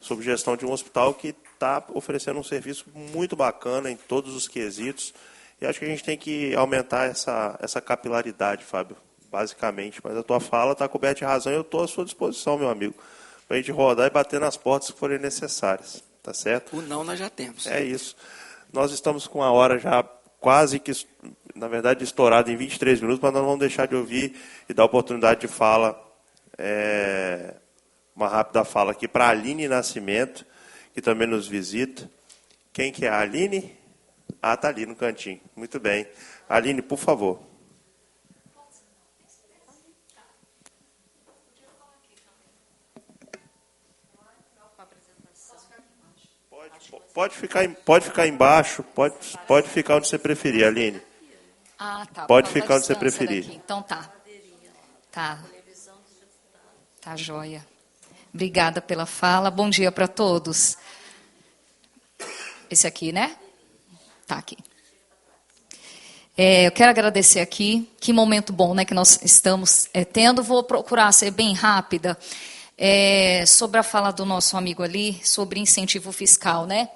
sob gestão de um hospital que está oferecendo um serviço muito bacana em todos os quesitos. E acho que a gente tem que aumentar essa capilaridade, Fábio, basicamente. Mas a tua fala está coberta de razão e eu estou à sua disposição, meu amigo, para a gente rodar e bater nas portas que forem necessárias. Tá certo? O não nós já temos. É isso. Nós estamos com a hora já quase que, na verdade, estourada em 23 minutos, mas nós não vamos deixar de ouvir e dar oportunidade de fala, uma rápida fala aqui para a Aline Nascimento, que também nos visita. Quem que é a Aline? Ah, está ali no cantinho. Muito bem. Aline, por favor. Pode ficar embaixo, pode ficar onde você preferir, Aline. Ah, tá. Pode ficar onde você preferir. Daqui. Então tá. Tá joia. Obrigada pela fala. Bom dia para todos. Esse aqui, né? Tá aqui. Eu quero agradecer aqui. Que momento bom, né, que nós estamos tendo. Vou procurar ser bem rápida. Sobre a fala do nosso amigo ali, sobre incentivo fiscal, né?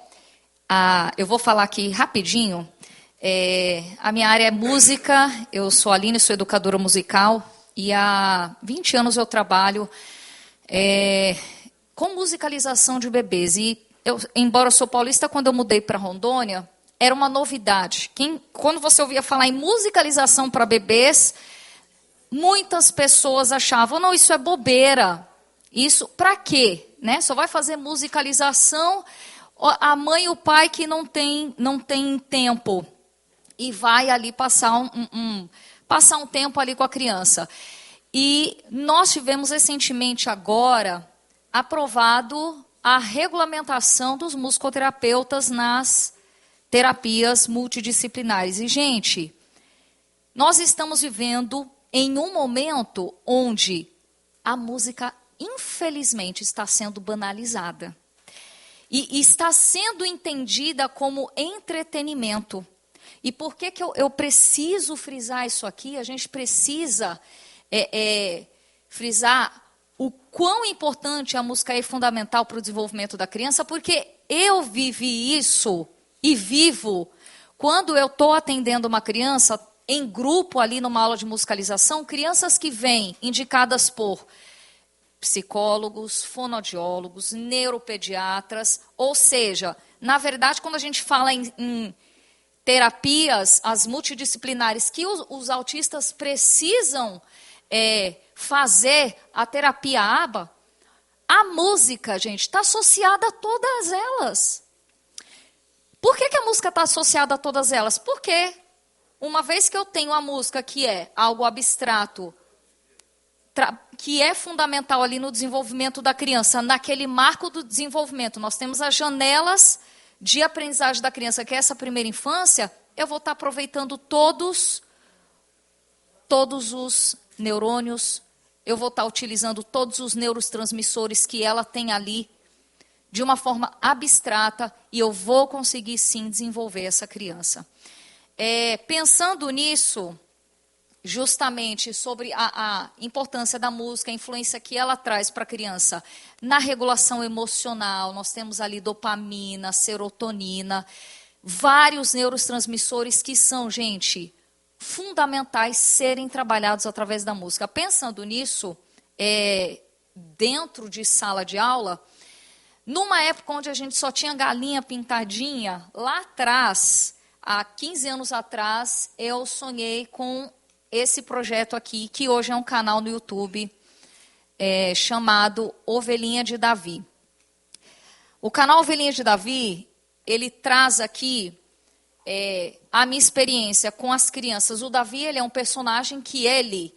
Eu vou falar aqui rapidinho. A minha área é música, eu sou a Aline, sou educadora musical, e há 20 anos eu trabalho com musicalização de bebês. E embora eu sou paulista, quando eu mudei para Rondônia, era uma novidade. Quando você ouvia falar em musicalização para bebês, muitas pessoas achavam, não, isso é bobeira. Isso, para quê? Né? Só vai fazer musicalização a mãe e o pai que não tem tempo e vai ali passar um tempo ali com a criança. E nós tivemos recentemente agora aprovado a regulamentação dos musicoterapeutas nas terapias multidisciplinares. E, gente, nós estamos vivendo em um momento onde a música, infelizmente, está sendo banalizada. E está sendo entendida como entretenimento. E por que eu preciso frisar isso aqui? A gente precisa frisar o quão importante a música é fundamental para o desenvolvimento da criança, porque eu vivi isso e vivo. Quando eu estou atendendo uma criança, em grupo ali numa aula de musicalização, crianças que vêm indicadas por psicólogos, fonoaudiólogos, neuropediatras, ou seja, na verdade, quando a gente fala em terapias, as multidisciplinares, que os autistas precisam fazer a terapia ABA, a música, gente, está associada a todas elas. Por que a música está associada a todas elas? Porque uma vez que eu tenho a música que é algo abstrato, que é fundamental ali no desenvolvimento da criança, naquele marco do desenvolvimento, nós temos as janelas de aprendizagem da criança, que é essa primeira infância, eu vou estar aproveitando todos os neurônios, eu vou estar utilizando todos os neurotransmissores que ela tem ali, de uma forma abstrata, e eu vou conseguir, sim, desenvolver essa criança. Pensando nisso, justamente sobre a importância da música, a influência que ela traz para a criança na regulação emocional, nós temos ali dopamina, serotonina, vários neurotransmissores que são, gente, fundamentais serem trabalhados através da música. Pensando nisso, dentro de sala de aula, numa época onde a gente só tinha galinha pintadinha, lá atrás, há 15 anos atrás, eu sonhei com esse projeto aqui, que hoje é um canal no YouTube, chamado Ovelhinha de Davi. O canal Ovelhinha de Davi, ele traz aqui a minha experiência com as crianças. O Davi, ele é um personagem que ele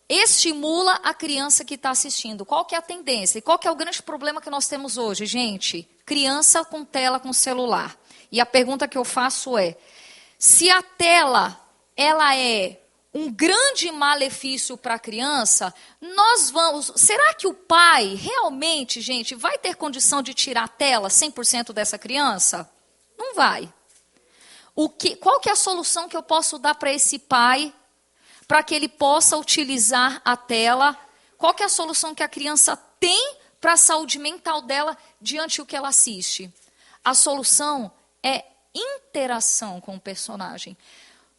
estimula a criança que está assistindo. Qual que é a tendência? E qual que é o grande problema que nós temos hoje, gente? Criança com tela, com celular. E a pergunta que eu faço é, se a tela, ela é um grande malefício para a criança, será que o pai realmente, gente, vai ter condição de tirar a tela 100% dessa criança? Não vai. Qual que é a solução que eu posso dar para esse pai, para que ele possa utilizar a tela? Qual que é a solução que a criança tem para a saúde mental dela diante do que ela assiste? A solução é interação com o personagem.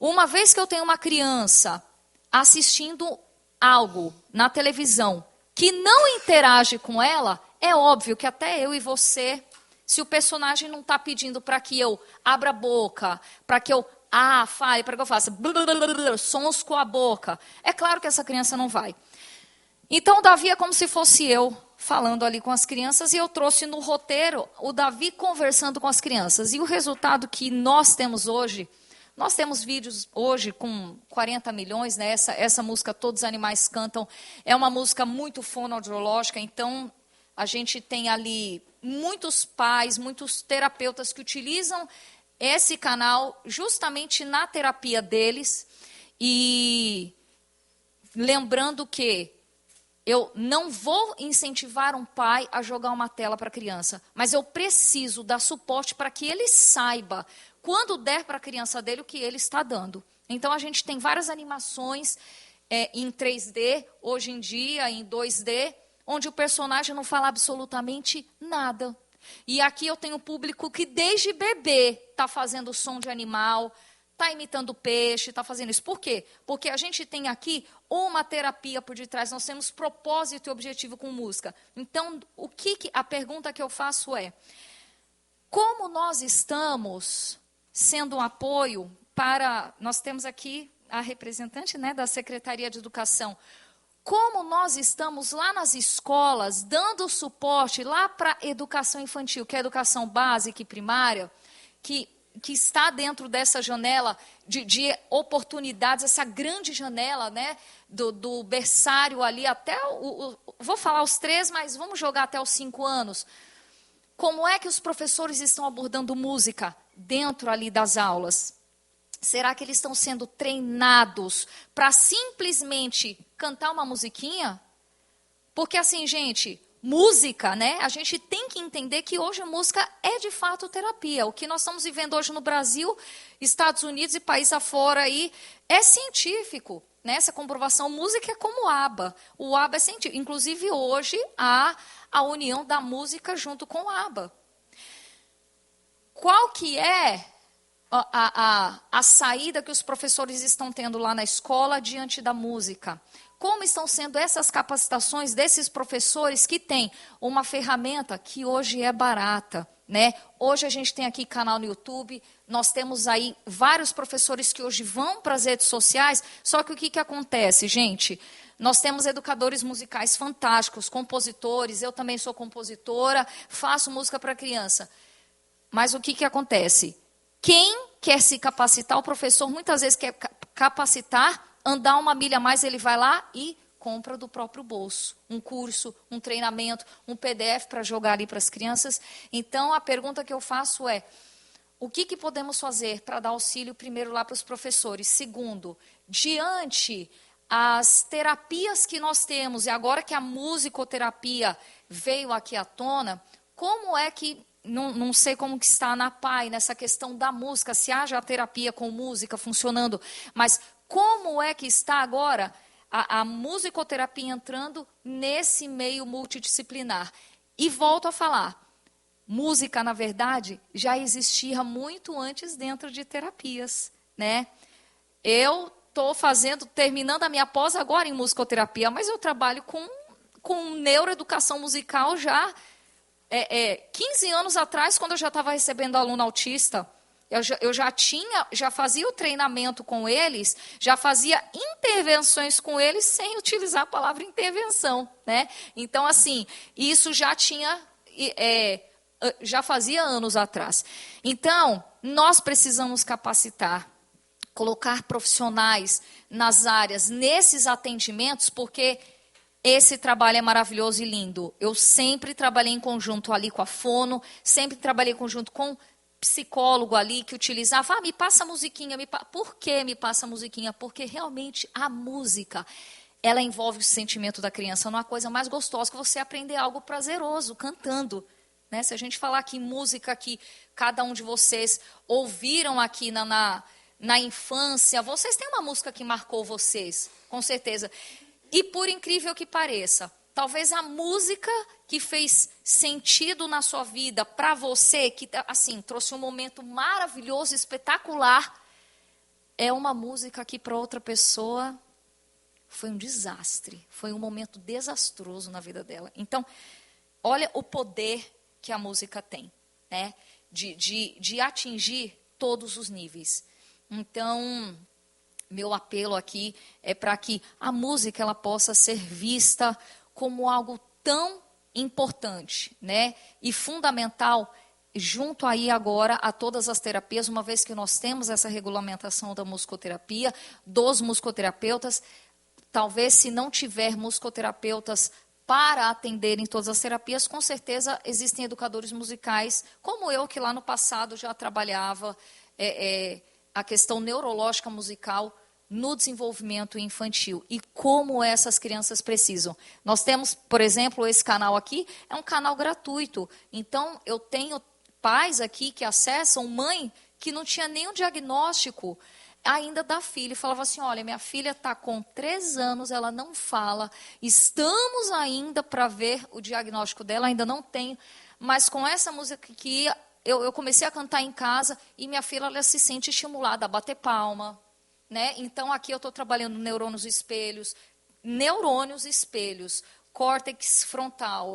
Uma vez que eu tenho uma criança assistindo algo na televisão que não interage com ela, é óbvio que até eu e você, se o personagem não está pedindo para que eu abra a boca, para que eu fale, para que eu faça sons com a boca, é claro que essa criança não vai. Então, o Davi é como se fosse eu falando ali com as crianças, e eu trouxe no roteiro o Davi conversando com as crianças. E o resultado que nós temos hoje, nós temos vídeos hoje com 40 milhões, né? Essa música Todos os Animais Cantam, é uma música muito fonoaudiológica, então a gente tem ali muitos pais, muitos terapeutas que utilizam esse canal justamente na terapia deles. E lembrando que eu não vou incentivar um pai a jogar uma tela para a criança, mas eu preciso dar suporte para que ele saiba, quando der para a criança dele, o que ele está dando. Então, a gente tem várias animações em 3D, hoje em dia, em 2D, onde o personagem não fala absolutamente nada. E aqui eu tenho um público que, desde bebê, está fazendo som de animal, está imitando peixe, está fazendo isso. Por quê? Porque a gente tem aqui uma terapia por detrás, nós temos propósito e objetivo com música. Então, a pergunta que eu faço é, como nós estamos sendo um apoio para... Nós temos aqui a representante, né, da Secretaria de Educação. Como nós estamos lá nas escolas, dando suporte lá para a educação infantil, que é a educação básica e primária, que está dentro dessa janela de oportunidades, essa grande janela, né, do berçário ali até, vou falar os 3, mas vamos jogar até os 5 anos. Como é que os professores estão abordando música dentro ali das aulas? Será que eles estão sendo treinados para simplesmente cantar uma musiquinha? Porque assim, gente, música, né? A gente tem que entender que hoje a música é de fato terapia. O que nós estamos vivendo hoje no Brasil, Estados Unidos e países afora aí, é científico. Né? Essa comprovação, música é como o ABBA. O ABBA é científico. Inclusive, hoje, há a união da música junto com o ABBA. Qual que é a saída que os professores estão tendo lá na escola diante da música. Como estão sendo essas capacitações desses professores que têm uma ferramenta que hoje é barata, né? Hoje a gente tem aqui canal no YouTube, nós temos aí vários professores que hoje vão para as redes sociais, só que o que acontece, gente? Nós temos educadores musicais fantásticos, compositores, eu também sou compositora, faço música para criança. Mas o que acontece? Quem quer se capacitar, o professor muitas vezes quer capacitar, andar uma milha a mais, ele vai lá e compra do próprio bolso. Um curso, um treinamento, um PDF para jogar ali para as crianças. Então, a pergunta que eu faço é, o que podemos fazer para dar auxílio, primeiro, lá para os professores? Segundo, diante as terapias que nós temos, e agora que a musicoterapia veio aqui à tona, como é que, não sei como que está na PAI, nessa questão da música, se haja a terapia com música funcionando, mas como é que está agora a musicoterapia entrando nesse meio multidisciplinar? E volto a falar, música, na verdade, já existia muito antes dentro de terapias, né? Eu estou terminando a minha pós agora em musicoterapia, mas eu trabalho com neuroeducação musical já 15 anos atrás, quando eu já estava recebendo aluno autista. Eu já fazia o treinamento com eles, já fazia intervenções com eles sem utilizar a palavra intervenção, né? Então, assim, isso já fazia anos atrás. Então, nós precisamos capacitar, colocar profissionais nas áreas, nesses atendimentos, porque esse trabalho é maravilhoso e lindo. Eu sempre trabalhei em conjunto ali com a fono, sempre trabalhei em conjunto com psicólogo ali que utilizava, me passa musiquinha, por que me passa musiquinha? Porque realmente a música, ela envolve o sentimento da criança, não há coisa mais gostosa que você aprender algo prazeroso, cantando, né? Se a gente falar aqui música que cada um de vocês ouviram aqui na infância, vocês têm uma música que marcou vocês, com certeza. E por incrível que pareça, talvez a música que fez sentido na sua vida, para você, que assim trouxe um momento maravilhoso, espetacular, é uma música que para outra pessoa foi um desastre, foi um momento desastroso na vida dela. Então, olha o poder que a música tem, né? De atingir todos os níveis. Então, meu apelo aqui é para que a música ela possa ser vista como algo tão importante, né? E fundamental, junto aí agora a todas as terapias, uma vez que nós temos essa regulamentação da musicoterapia, dos musicoterapeutas, talvez se não tiver musicoterapeutas para atenderem todas as terapias, com certeza existem educadores musicais, como eu, que lá no passado já trabalhava a questão neurológica musical no desenvolvimento infantil e como essas crianças precisam. Nós temos, por exemplo, esse canal aqui, é um canal gratuito. Então, eu tenho pais aqui que acessam, mãe que não tinha nenhum diagnóstico ainda da filha. E falava assim, olha, minha filha está com 3 anos, ela não fala, estamos ainda para ver o diagnóstico dela, ainda não tenho, mas com essa música aqui, eu comecei a cantar em casa e minha filha ela se sente estimulada a bater palma, né? Então, aqui eu estou trabalhando neurônios espelhos, córtex frontal,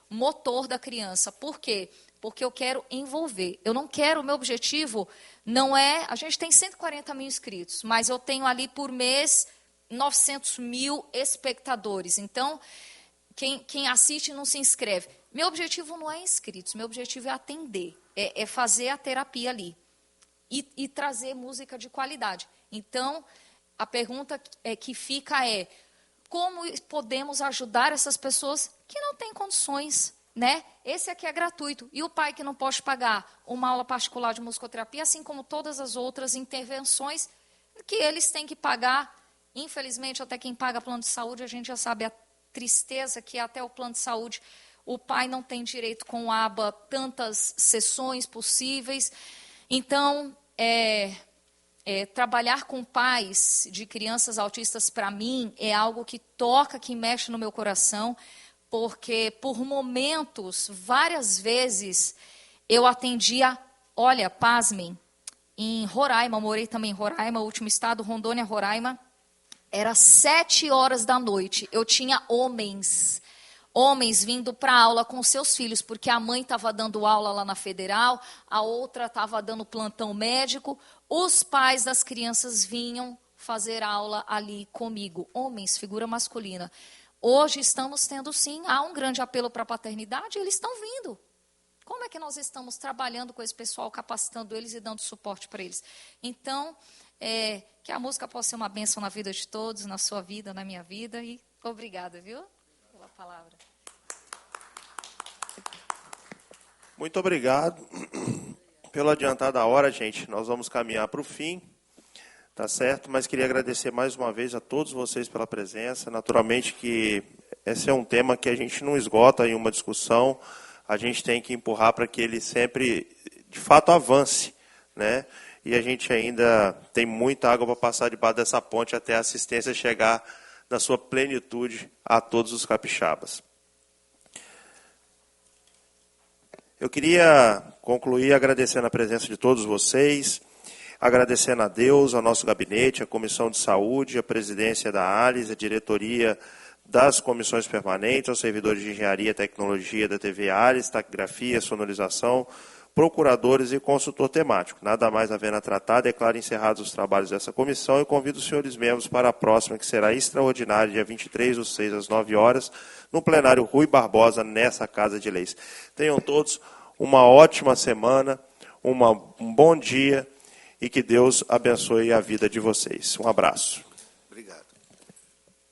motor da criança. Por quê? Porque eu quero envolver. Eu não quero, o meu objetivo não é... A gente tem 140 mil inscritos, mas eu tenho ali por mês 900 mil espectadores. Então, quem assiste não se inscreve. Meu objetivo não é inscritos, meu objetivo é atender, é fazer a terapia ali e trazer música de qualidade. Então, a pergunta que fica é, como podemos ajudar essas pessoas que não têm condições, né? Esse aqui é gratuito. E o pai que não pode pagar uma aula particular de musicoterapia, assim como todas as outras intervenções que eles têm que pagar, infelizmente, até quem paga plano de saúde, a gente já sabe a tristeza que é até o plano de saúde, o pai não tem direito com aba tantas sessões possíveis. Então, trabalhar com pais de crianças autistas, para mim, é algo que toca, que mexe no meu coração, porque, por momentos, várias vezes, eu atendia, olha, pasmem, em Roraima, morei também em Roraima, último estado, Rondônia, Roraima. Era 7 horas da noite. Eu tinha homens vindo para a aula com seus filhos, porque a mãe estava dando aula lá na Federal, a outra estava dando plantão médico. Os pais das crianças vinham fazer aula ali comigo. Homens, figura masculina. Hoje estamos tendo, sim, há um grande apelo para a paternidade, eles estão vindo. Como é que nós estamos trabalhando com esse pessoal, capacitando eles e dando suporte para eles? Então, que a música possa ser uma bênção na vida de todos, na sua vida, na minha vida. E obrigada, viu, pela palavra. Muito obrigado. Pelo adiantado da hora, gente, nós vamos caminhar para o fim, tá certo? Mas queria agradecer mais uma vez a todos vocês pela presença. Naturalmente que esse é um tema que a gente não esgota em uma discussão, a gente tem que empurrar para que ele sempre, de fato, avance, né? E a gente ainda tem muita água para passar debaixo dessa ponte até a assistência chegar na sua plenitude a todos os capixabas. Eu queria concluir agradecendo a presença de todos vocês, agradecendo a Deus, ao nosso gabinete, a Comissão de Saúde, a presidência da ALIS, a diretoria das comissões permanentes, aos servidores de Engenharia e Tecnologia da TV ALIS, Taquigrafia, Sonorização, procuradores e consultor temático. Nada mais havendo a tratar, declaro encerrados os trabalhos dessa comissão e convido os senhores membros para a próxima, que será extraordinária, dia 23/6, às 9 horas, no plenário Rui Barbosa, nessa Casa de Leis. Tenham todos uma ótima semana, um bom dia e que Deus abençoe a vida de vocês. Um abraço. Obrigado.